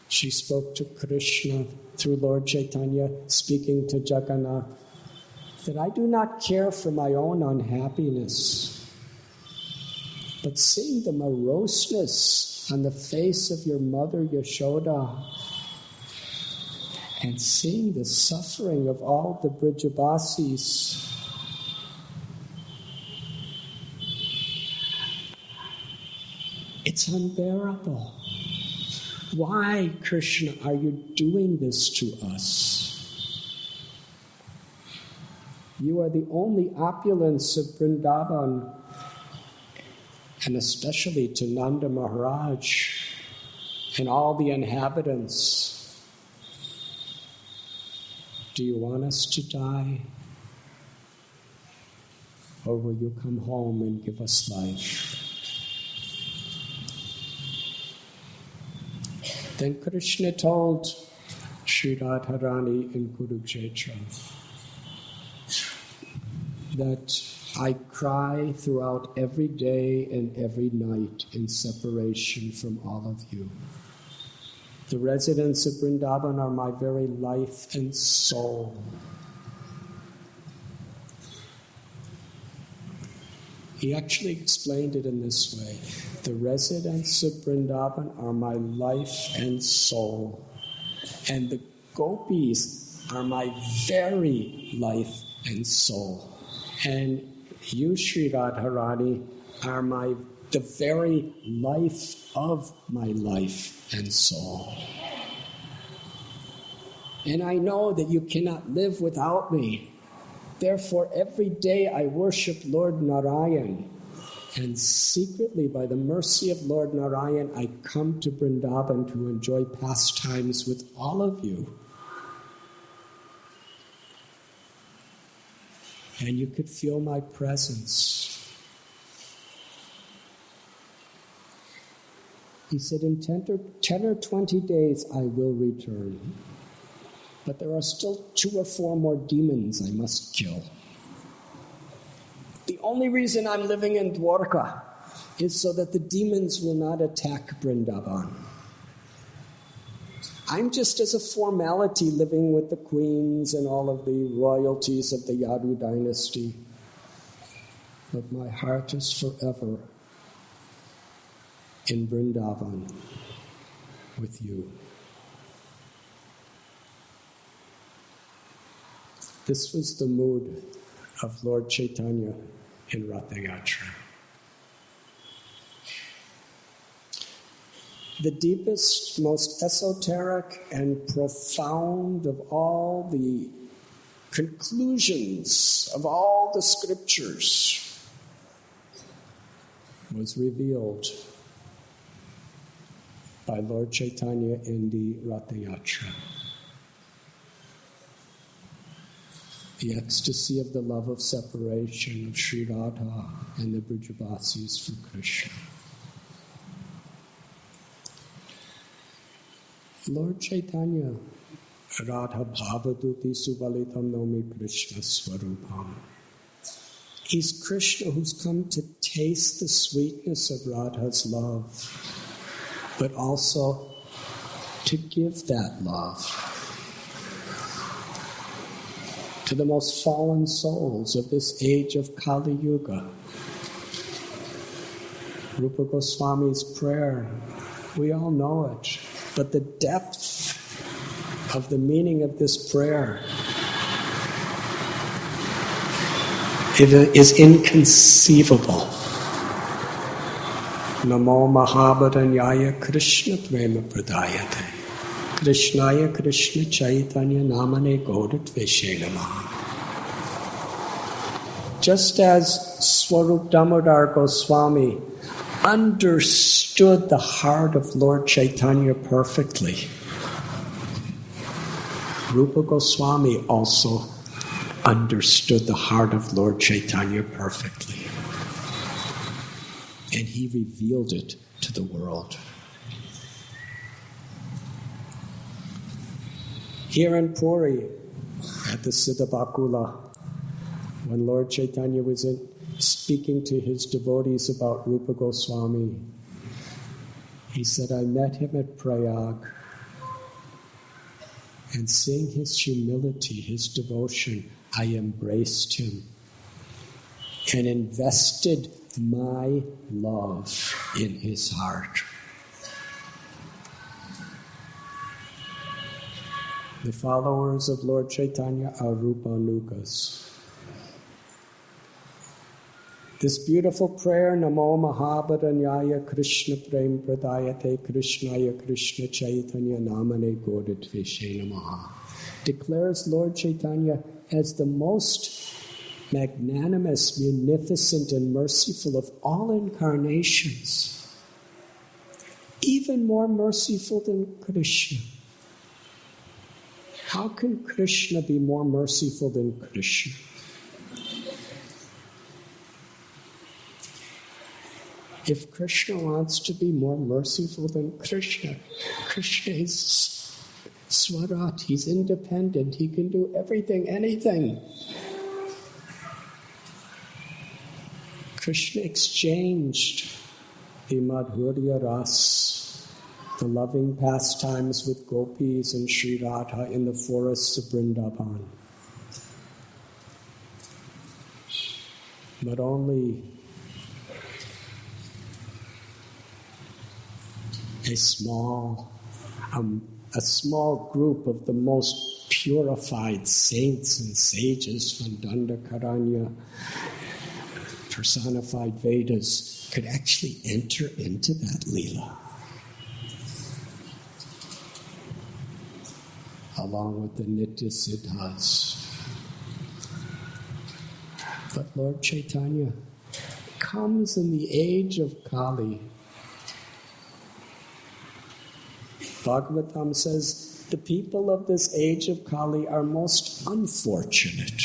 A: she spoke to Krishna through Lord Chaitanya, speaking to Jagannath, that I do not care for my own unhappiness, but seeing the moroseness on the face of your mother Yashoda, and seeing the suffering of all the Brijabasis, it's unbearable. Why, Krishna, are you doing this to us? You are the only opulence of Vrindavan, and especially to Nanda Maharaj and all the inhabitants. Do you want us to die? Or will you come home and give us life? Then Krishna told Sri Radharani in Kurukshetra that I cry throughout every day and every night in separation from all of you. The residents of Vrindavan are my very life and soul. He actually explained it in this way. The residents of Vrindavan are my life and soul, and the gopis are my very life and soul. And you, Sri Radharani, are the very life of my life and soul. And I know that you cannot live without me. Therefore, every day I worship Lord Narayan. And secretly, by the mercy of Lord Narayan, I come to Vrindavan to enjoy pastimes with all of you. And you could feel my presence. He said, in 10 or 20 days I will return. But there are still 2 or 4 more demons I must kill. The only reason I'm living in Dwarka is so that the demons will not attack Vrindavan. I'm just as a formality living with the queens and all of the royalties of the Yadu dynasty. But my heart is forever in Vrindavan with you. This was the mood of Lord Chaitanya in Yatra Yatra. The deepest, most esoteric and profound of all the conclusions of all the scriptures was revealed by Lord Chaitanya in the Yatra Yatra. The ecstasy of the love of separation of Sri Radha and the Brajavasis for Krishna. Lord Chaitanya, Radha Bhavaduti Subalitam Nomi Krishna Swarupam. He's Krishna who's come to taste the sweetness of Radha's love, but also to give that love to the most fallen souls of this age of Kali Yuga. Rupa Goswami's prayer, we all know it, but the depth of the meaning of this prayer is inconceivable. Namo Mahabharanyaya Krishna Prema Pradayate. Krishnaya Krishna Chaitanya Namane Godatveshe Namaha. Just as Swarup Damodar Goswami understood the heart of Lord Chaitanya perfectly, Rupa Goswami also understood the heart of Lord Chaitanya perfectly. And he revealed it to the world. Here in Puri, at the Siddhabakula, when Lord Chaitanya was speaking to his devotees about Rupa Goswami, he said, I met him at Prayag, and seeing his humility, his devotion, I embraced him and invested my love in his heart. The followers of Lord Chaitanya are Rupanugas. This beautiful prayer, Namo Mahabharanyaya Krishna Prem Pradayate Krishnaya Krishna Chaitanya Namane Godatveshe Namaha, declares Lord Chaitanya as the most magnanimous, munificent, and merciful of all incarnations, even more merciful than Krishna. How can Krishna be more merciful than Krishna? If Krishna wants to be more merciful than Krishna, Krishna is Swarat, he's independent, he can do everything, anything. Krishna exchanged the Madhurya Ras, the loving pastimes with gopis and Sri Radha in the forests of Vrindavan. But only a small group of the most purified saints and sages from Dandakaranya, personified Vedas, could actually enter into that Leela, along with the Nitya Siddhas. But Lord Chaitanya comes in the age of Kali. Bhagavatam says, the people of this age of Kali are most unfortunate.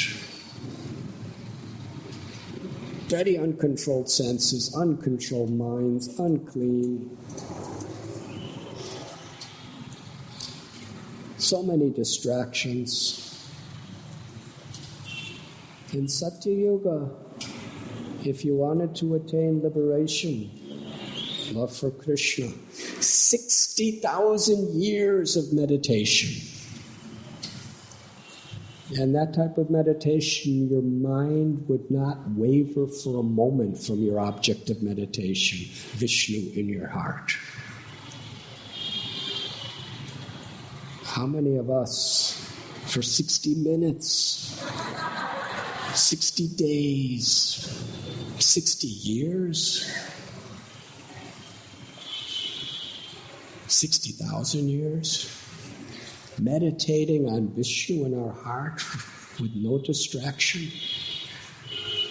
A: Very uncontrolled senses, uncontrolled minds, unclean. So many distractions. In Satya Yuga, if you wanted to attain liberation, love for Krishna, 60,000 years of meditation. And that type of meditation, your mind would not waver for a moment from your object of meditation, Vishnu in your heart. How many of us, for 60 minutes, 60 days, 60 years, 60,000 years, meditating on Vishnu in our heart with no distraction?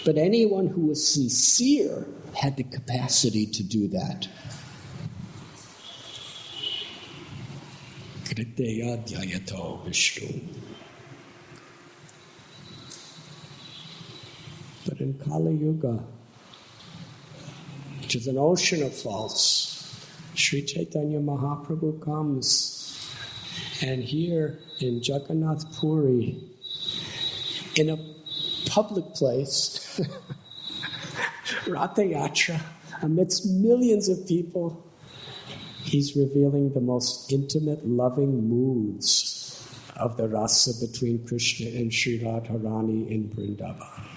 A: But anyone who was sincere had the capacity to do that. Kriteya dhyayato Vishnu. But in Kali Yuga, which is an ocean of faults, Sri Chaitanya Mahaprabhu comes, and here in Jagannath Puri, in a public place, Ratha Yatra, amidst millions of people, he's revealing the most intimate, loving moods of the rasa between Krishna and Sri Radharani in Vrindavan.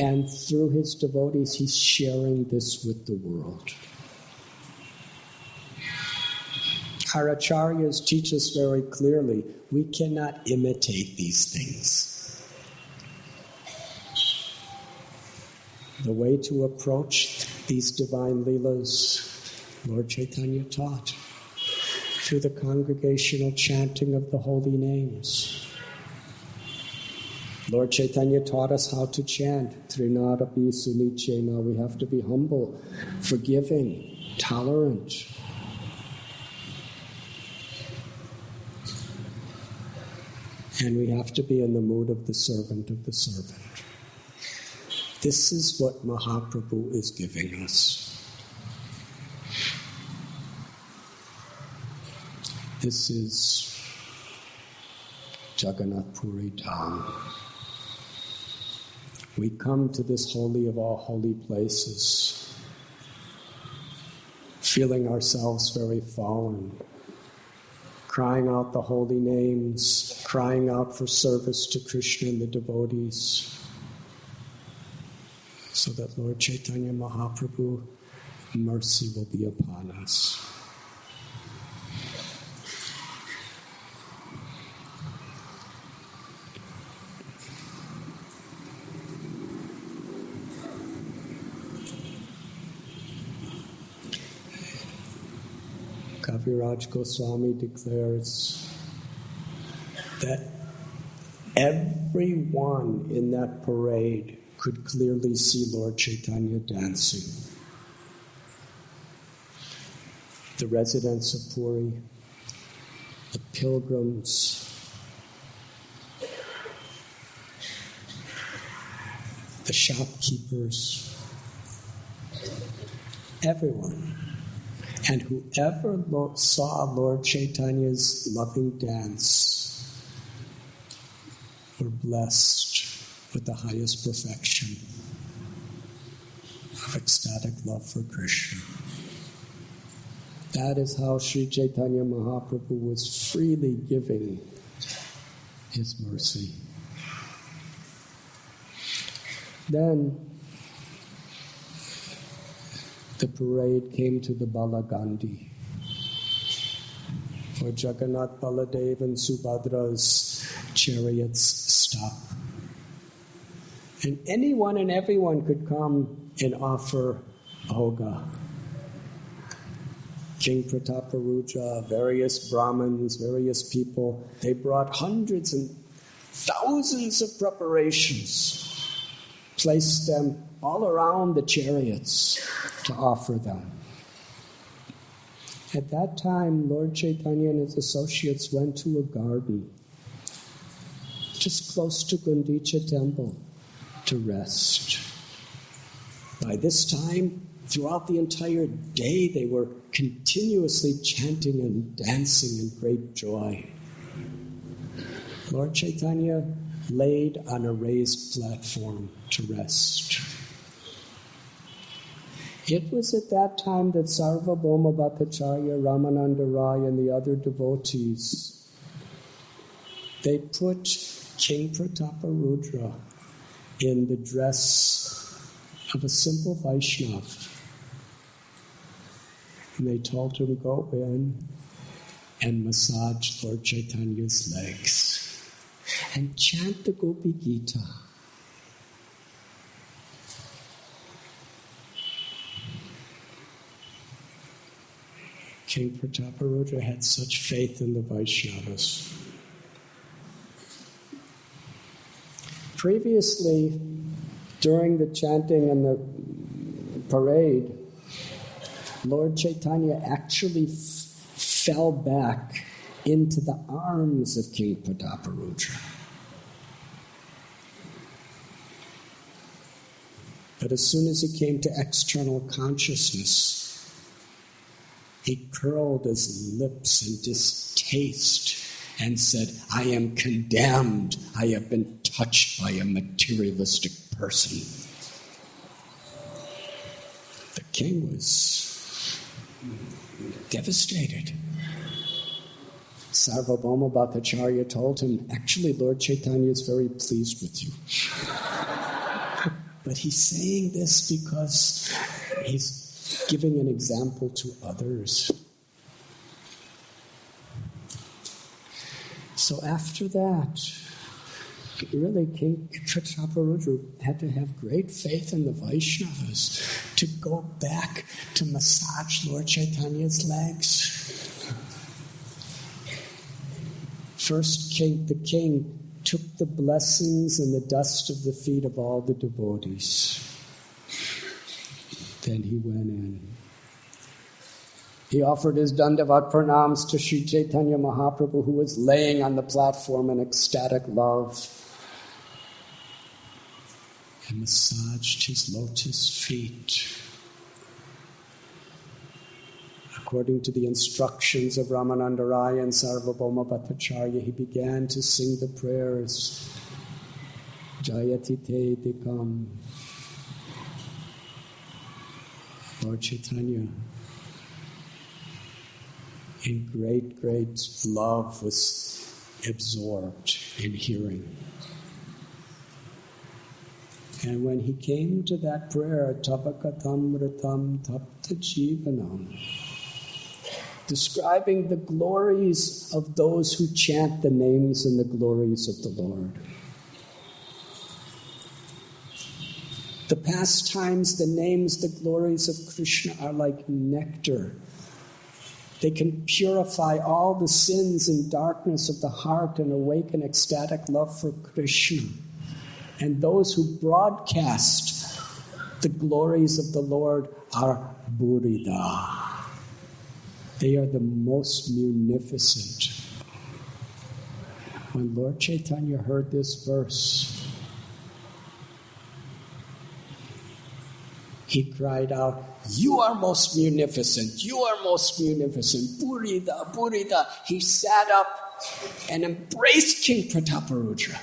A: And through his devotees, he's sharing this with the world. Our acharyas teach us very clearly, we cannot imitate these things. The way to approach these divine leelas, Lord Chaitanya taught, through the congregational chanting of the holy names. Lord Chaitanya taught us how to chant, Trinadapi Sunichena. We have to be humble, forgiving, tolerant. And we have to be in the mood of the servant of the servant. This is what Mahaprabhu is giving us. This is Jagannath Puri Dham. We come to this holy of all holy places, feeling ourselves very fallen, crying out the holy names, crying out for service to Krishna and the devotees, so that Lord Chaitanya Mahaprabhu, mercy will be upon us. Kaviraj Goswami declares that everyone in that parade could clearly see Lord Chaitanya dancing. The residents of Puri, the pilgrims, the shopkeepers, everyone. And whoever saw Lord Chaitanya's loving dance were blessed with the highest perfection of ecstatic love for Krishna. That is how Sri Chaitanya Mahaprabhu was freely giving his mercy. Then, the parade came to the Balagandhi, where Jagannath, Baladev, and Subhadra's chariots stop. And anyone and everyone could come and offer bhoga. King Prataparudra, various Brahmins, various people, they brought hundreds and thousands of preparations, placed them all around the chariots to offer them. At that time, Lord Chaitanya and his associates went to a garden just close to Gundicha temple to rest. By this time, throughout the entire day, they were continuously chanting and dancing in great joy. Lord Chaitanya laid on a raised platform to rest. It was at that time that Sarvabhauma Bhattacharya, Ramananda Rai, and the other devotees, they put King Prataparudra in the dress of a simple Vaishnava. And they told him, go in and massage Lord Chaitanya's legs and chant the Gopi Gita. King Prataparudra had such faith in the Vaishnavas. Previously, during the chanting and the parade, Lord Chaitanya actually fell back into the arms of King Prataparudra. But as soon as he came to external consciousness, he curled his lips in distaste and said, I am condemned. I have been touched by a materialistic person. The king was devastated. Sarvabhauma Bhattacharya told him, actually, Lord Chaitanya is very pleased with you. But he's saying this because he's giving an example to others. So after that, really, King Prataparudra had to have great faith in the Vaishnavas to go back to massage Lord Chaitanya's legs. First, the king took the blessings and the dust of the feet of all the devotees. Then he went in. He offered his Dandavat pranams to Sri Chaitanya Mahaprabhu, who was laying on the platform in ecstatic love, and massaged his lotus feet. According to the instructions of Ramananda Rai and Sarvabhauma Bhattacharya, he began to sing the prayers, Jayati Te Dikam. Lord Chaitanya, in great, great love, was absorbed in hearing. And when he came to that prayer, Tapakatam Ratam Tapta Jivanam, describing the glories of those who chant the names and the glories of the Lord. The pastimes, the names, the glories of Krishna are like nectar. They can purify all the sins and darkness of the heart and awaken ecstatic love for Krishna. And those who broadcast the glories of the Lord are Burida. They are the most munificent. When Lord Chaitanya heard this verse, he cried out, you are most munificent, you are most munificent, Burida, Burida. He sat up and embraced King Prataparudra,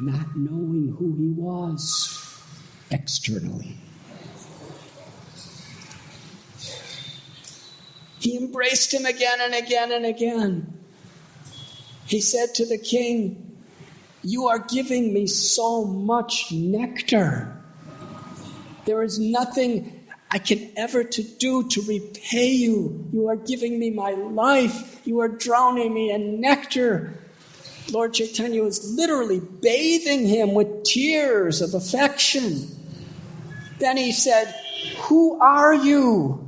A: not knowing who he was externally. He embraced him again and again and again. He said to the king, you are giving me so much nectar. There is nothing I can ever to do to repay you. You are giving me my life. You are drowning me in nectar. Lord Chaitanya was literally bathing him with tears of affection. Then he said, "Who are you?"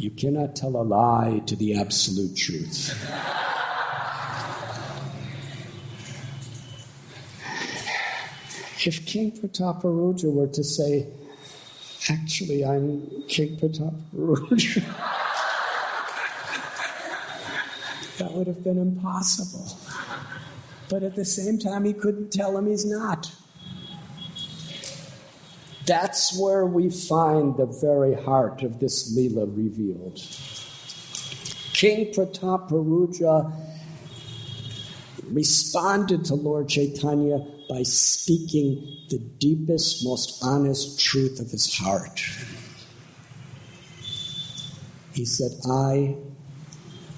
A: You cannot tell a lie to the absolute truth. If King Prataparudra were to say, "Actually, I'm King Prataparudra," that would have been impossible. But at the same time, he couldn't tell him he's not. That's where we find the very heart of this Leela revealed. King Prataparudra responded to Lord Chaitanya by speaking the deepest, most honest truth of his heart. He said, "I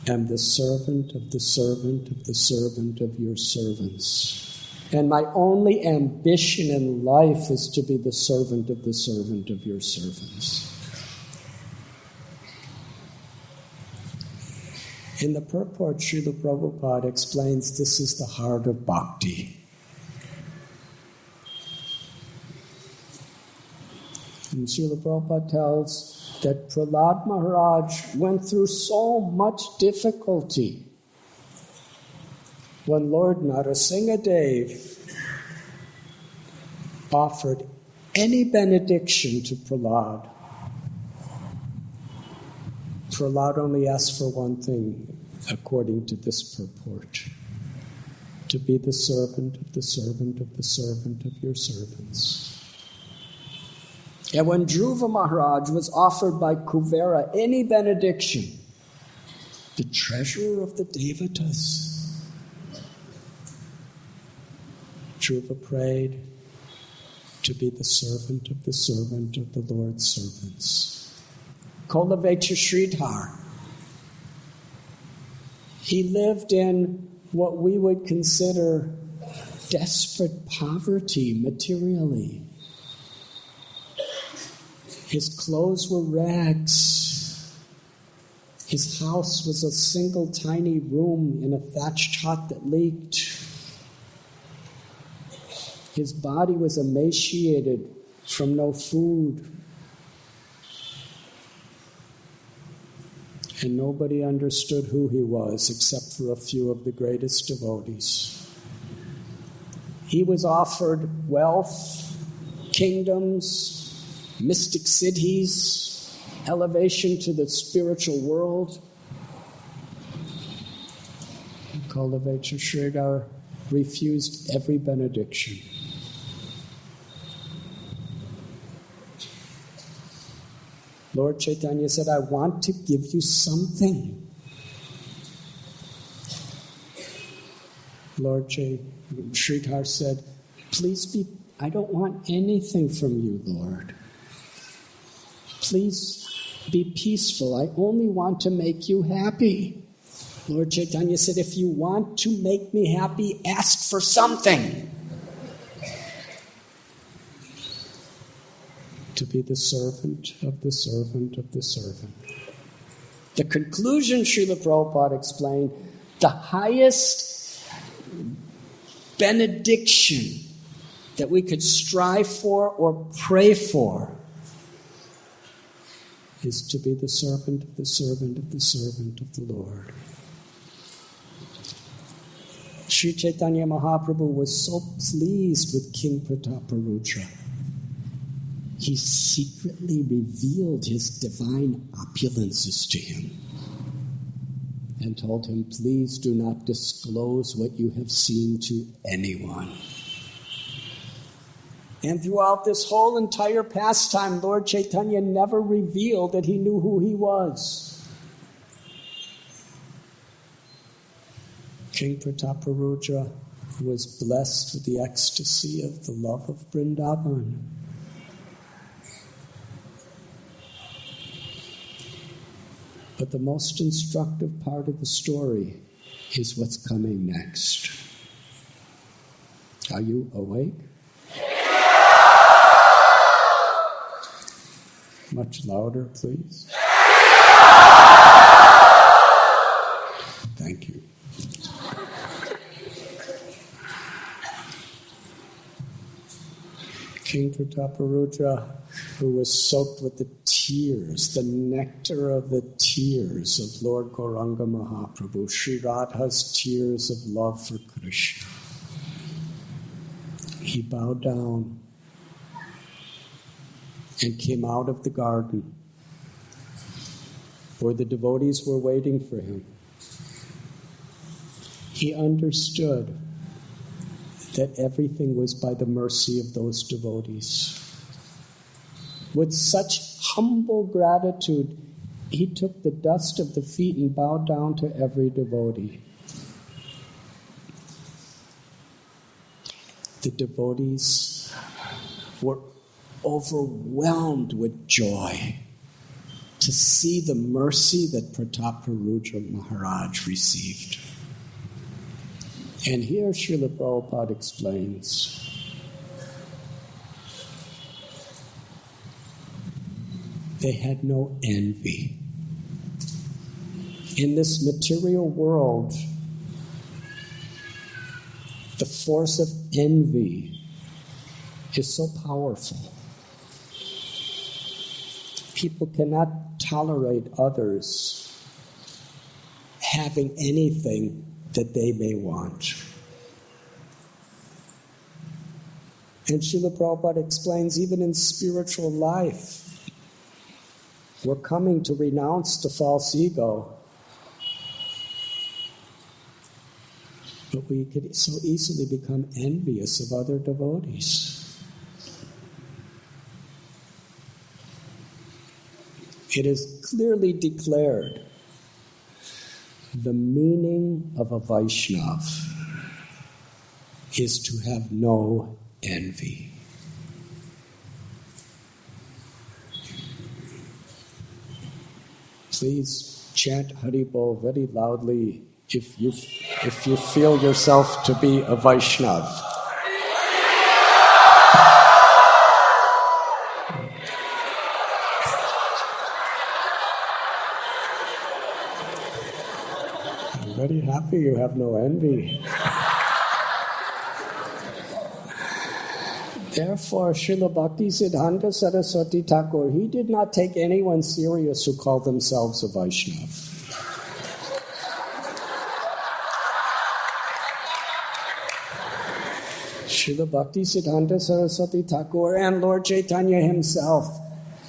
A: am the servant of the servant of the servant of your servants. And my only ambition in life is to be the servant of the servant of your servants." In the purport, Srila Prabhupada explains this is the heart of bhakti. And Srila Prabhupada tells that Prahlad Maharaj went through so much difficulty when Lord Narasimhadev offered any benediction to Prahlad. Prahlad only asked for one thing, according to this purport: to be the servant of the servant of the servant of your servants. And when Dhruva Maharaj was offered by Kuvera any benediction, the treasurer of the Devatas, Dhruva prayed to be the servant of the Lord's servants. Kolavecha Sridhar. He lived in what we would consider desperate poverty materially. His clothes were rags. His house was a single tiny room in a thatched hut that leaked. His body was emaciated from no food. And nobody understood who he was except for a few of the greatest devotees. He was offered wealth, kingdoms, mystic cities, elevation to the spiritual world. Kolavecha Sridhar refused every benediction. Lord Chaitanya said, "I want to give you something." Lord Sridhar said, I don't want anything from you, Lord. Please be peaceful. I only want to make you happy. Lord Chaitanya said, "If you want to make me happy, ask for something." To be the servant of the servant of the servant. The conclusion, Srila Prabhupada explained, the highest benediction that we could strive for or pray for is to be the servant of the servant of the servant of the Lord. Sri Chaitanya Mahaprabhu was so pleased with King Prataparudra. He secretly revealed his divine opulences to him and told him, "Please do not disclose what you have seen to anyone." And throughout this whole entire pastime, Lord Chaitanya never revealed that he knew who he was. King Prataparudra was blessed with the ecstasy of the love of Vrindavan. But the most instructive part of the story is what's coming next. Are you awake? Much louder, please. Thank you. King Prataparudra, who was soaked with the tears, the nectar of the tears of Lord Gauranga Mahaprabhu, Sri Radha's tears of love for Krishna. He bowed down and came out of the garden where the devotees were waiting for him. He understood that everything was by the mercy of those devotees. With such humble gratitude, he took the dust of the feet and bowed down to every devotee. The devotees were overwhelmed with joy to see the mercy that Prataparudra Maharaj received. And here Srila Prabhupada explains, they had no envy. In this material world, the force of envy is so powerful. People cannot tolerate others having anything that they may want. And Srila Prabhupada explains, even in spiritual life, we're coming to renounce the false ego. But we could so easily become envious of other devotees. It is clearly declared the meaning of a Vaishnava is to have no envy. Please chant Hari Bol very loudly if you feel yourself to be a Vaishnava. I'm very happy you have no envy. Therefore, Srila Bhaktisiddhanta Saraswati Thakur, he did not take anyone serious who called themselves a Vaishnava. Srila Bhaktisiddhanta Saraswati Thakur and Lord Chaitanya himself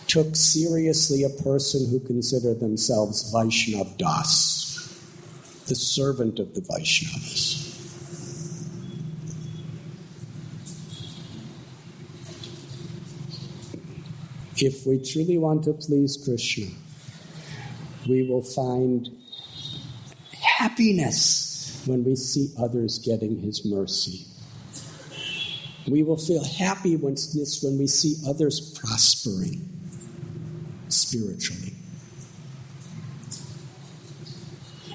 A: took seriously a person who considered themselves Vaishnava Das, the servant of the Vaishnavas. If we truly want to please Krishna, we will find happiness when we see others getting his mercy. We will feel happy when we see others prospering spiritually.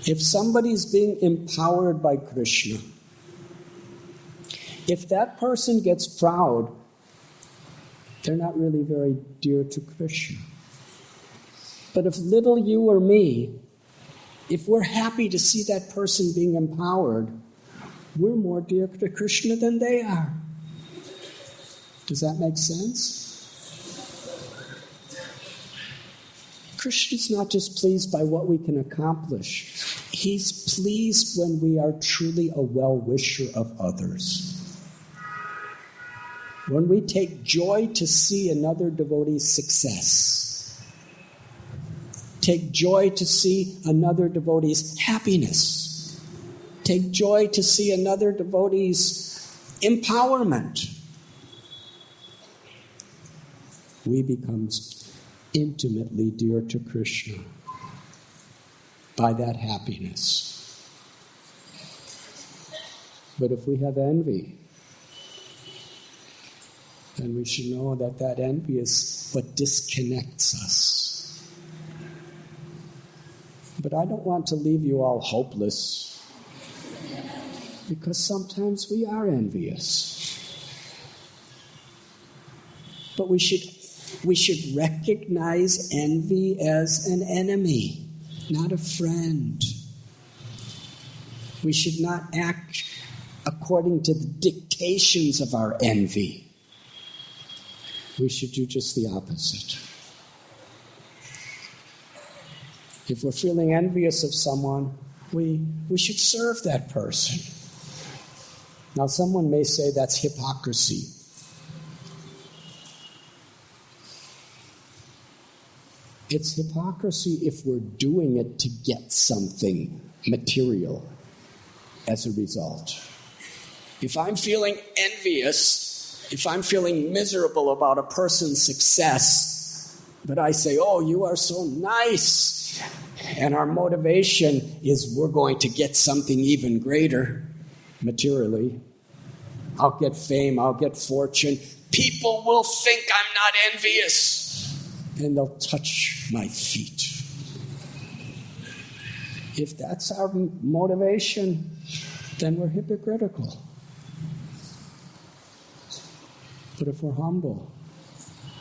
A: If somebody's being empowered by Krishna, if that person gets proud, they're not really very dear to Krishna. But if little you or me, if we're happy to see that person being empowered, we're more dear to Krishna than they are. Does that make sense? Krishna's not just pleased by what we can accomplish. He's pleased when we are truly a well-wisher of others. When we take joy to see another devotee's success, take joy to see another devotee's happiness, take joy to see another devotee's empowerment, we become intimately dear to Krishna by that happiness. But if we have envy, then we should know that that envy is what disconnects us. But I don't want to leave you all hopeless. because sometimes we are envious. But we should recognize envy as an enemy, not a friend. We should not act according to the dictations of our envy. We should do just the opposite. If we're feeling envious of someone, we should serve that person. Now, someone may say that's hypocrisy. It's hypocrisy if we're doing it to get something material as a result. If I'm feeling envious, if I'm feeling miserable about a person's success, but I say, oh, you are so nice, and our motivation is we're going to get something even greater materially. I'll get fame, I'll get fortune. People will think I'm not envious, and they'll touch my feet. If that's our motivation, then we're hypocritical. But if we're humble,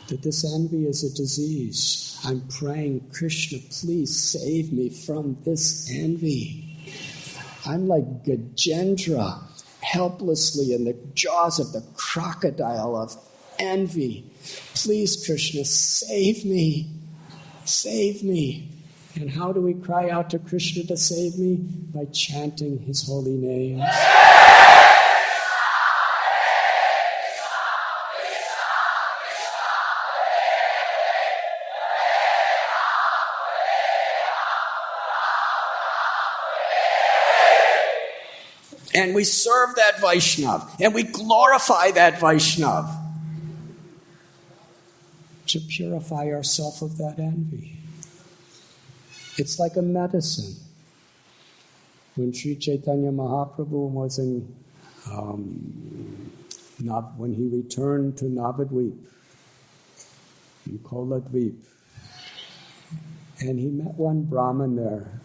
A: that this envy is a disease, I'm praying, Krishna, please save me from this envy. I'm like Gajendra, helplessly in the jaws of the crocodile of envy. Please, Krishna, save me. Save me. And how do we cry out to Krishna to save me? By chanting his holy names. And we serve that Vaishnav, and we glorify that Vaishnav to purify ourselves of that envy. It's like a medicine. When Sri Chaitanya Mahaprabhu was when he returned to Navadvip, in Koladvip, and he met one Brahmin there.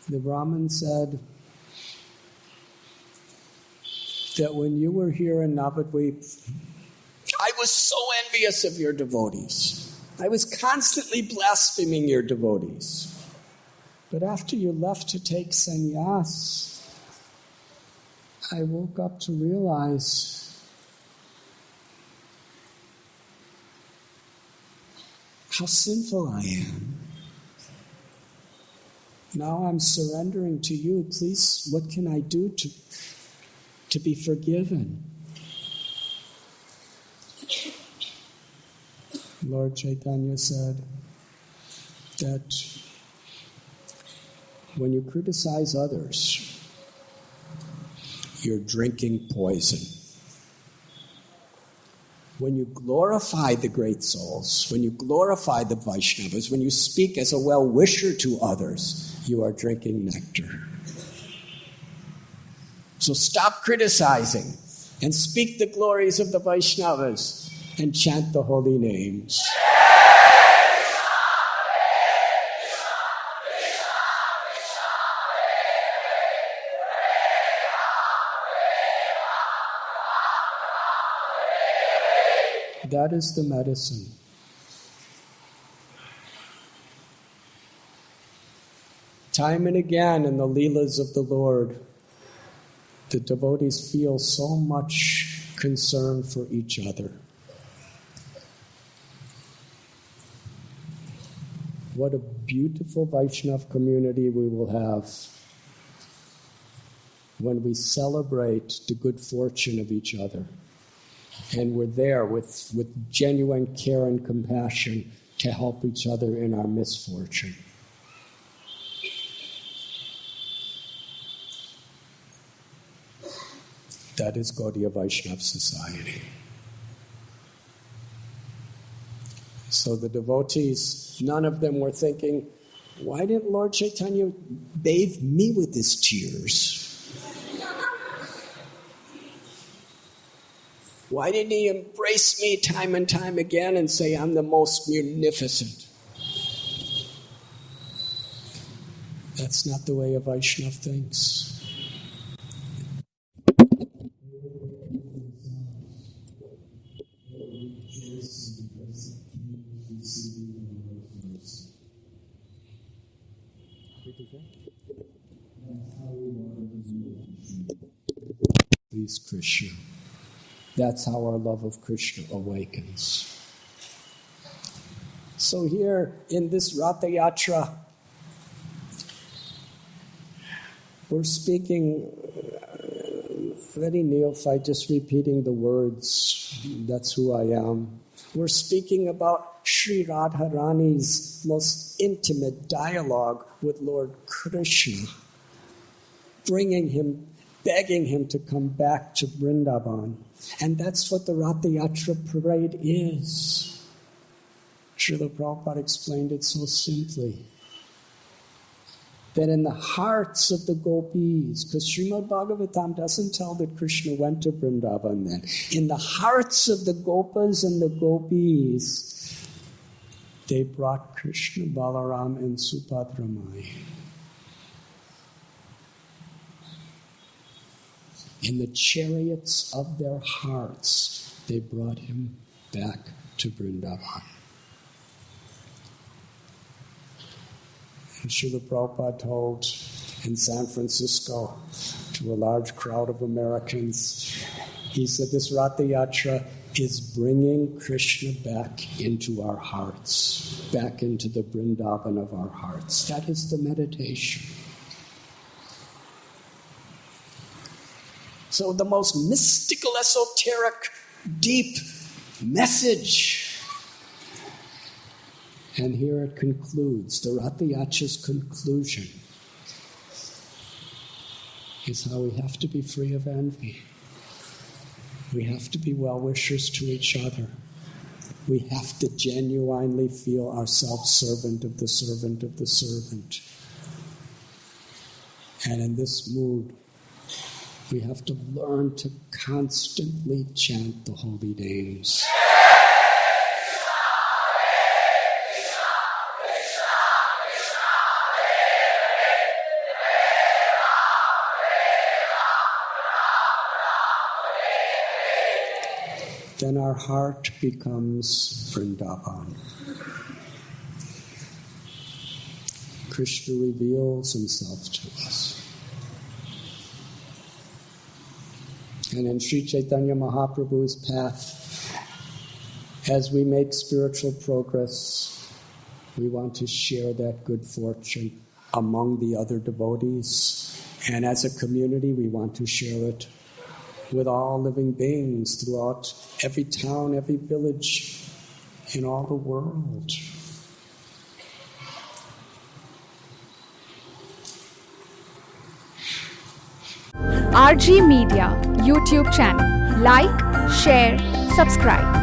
A: The Brahmin said that when you were here in Navadvip, I was so envious of your devotees. I was constantly blaspheming your devotees. But after you left to take sannyas, I woke up to realize how sinful I am. Now I'm surrendering to you. Please, what can I do to be forgiven? Lord Chaitanya said that when you criticize others, you're drinking poison. When you glorify the great souls, when you glorify the Vaishnavas, when you speak as a well-wisher to others, you are drinking nectar. So stop criticizing and speak the glories of the Vaishnavas and chant the holy names. That is the medicine. Time and again in the Leelas of the Lord, the devotees feel so much concern for each other. What a beautiful Vaishnava community we will have when we celebrate the good fortune of each other. And we're there with genuine care and compassion to help each other in our misfortune. That is Gaudiya Vaishnava society. So the devotees, none of them were thinking, why didn't Lord Chaitanya bathe me with his tears? Why didn't he embrace me time and time again and say, I'm the most munificent? That's not the way a Vaishnava thinks. Please Krishna. That's how our love of Krishna awakens. So here in this Ratha Yatra, we're speaking very neophyte, just repeating the words, that's who I am. We're speaking about Sri Radharani's most intimate dialogue with Lord Krishna, bringing him, begging him to come back to Vrindavan. And that's what the Ratha Yatra parade is. Srila Prabhupada explained it so simply. That in the hearts of the gopis, because Srimad Bhagavatam doesn't tell that Krishna went to Vrindavan then. In the hearts of the gopas and the gopis, they brought Krishna, Balaram, and Subhadramai. In the chariots of their hearts, they brought him back to Vrindavan. And Srila Prabhupada told in San Francisco to a large crowd of Americans, he said, this Ratha Yatra is bringing Krishna back into our hearts, back into the Vrindavan of our hearts. That is the meditation. So the most mystical, esoteric, deep message. And here it concludes, the Ratha Yatra's conclusion is how we have to be free of envy. We have to be well-wishers to each other. We have to genuinely feel ourselves servant of the servant of the servant. And in this mood, we have to learn to constantly chant the holy names. Then our heart becomes Vrindavan. Krishna reveals himself to us. And in Sri Chaitanya Mahaprabhu's path, as we make spiritual progress, we want to share that good fortune among the other devotees. And as a community, we want to share it with all living beings throughout every town, every village, in all the world.
B: RG Media YouTube channel. Like, share, subscribe.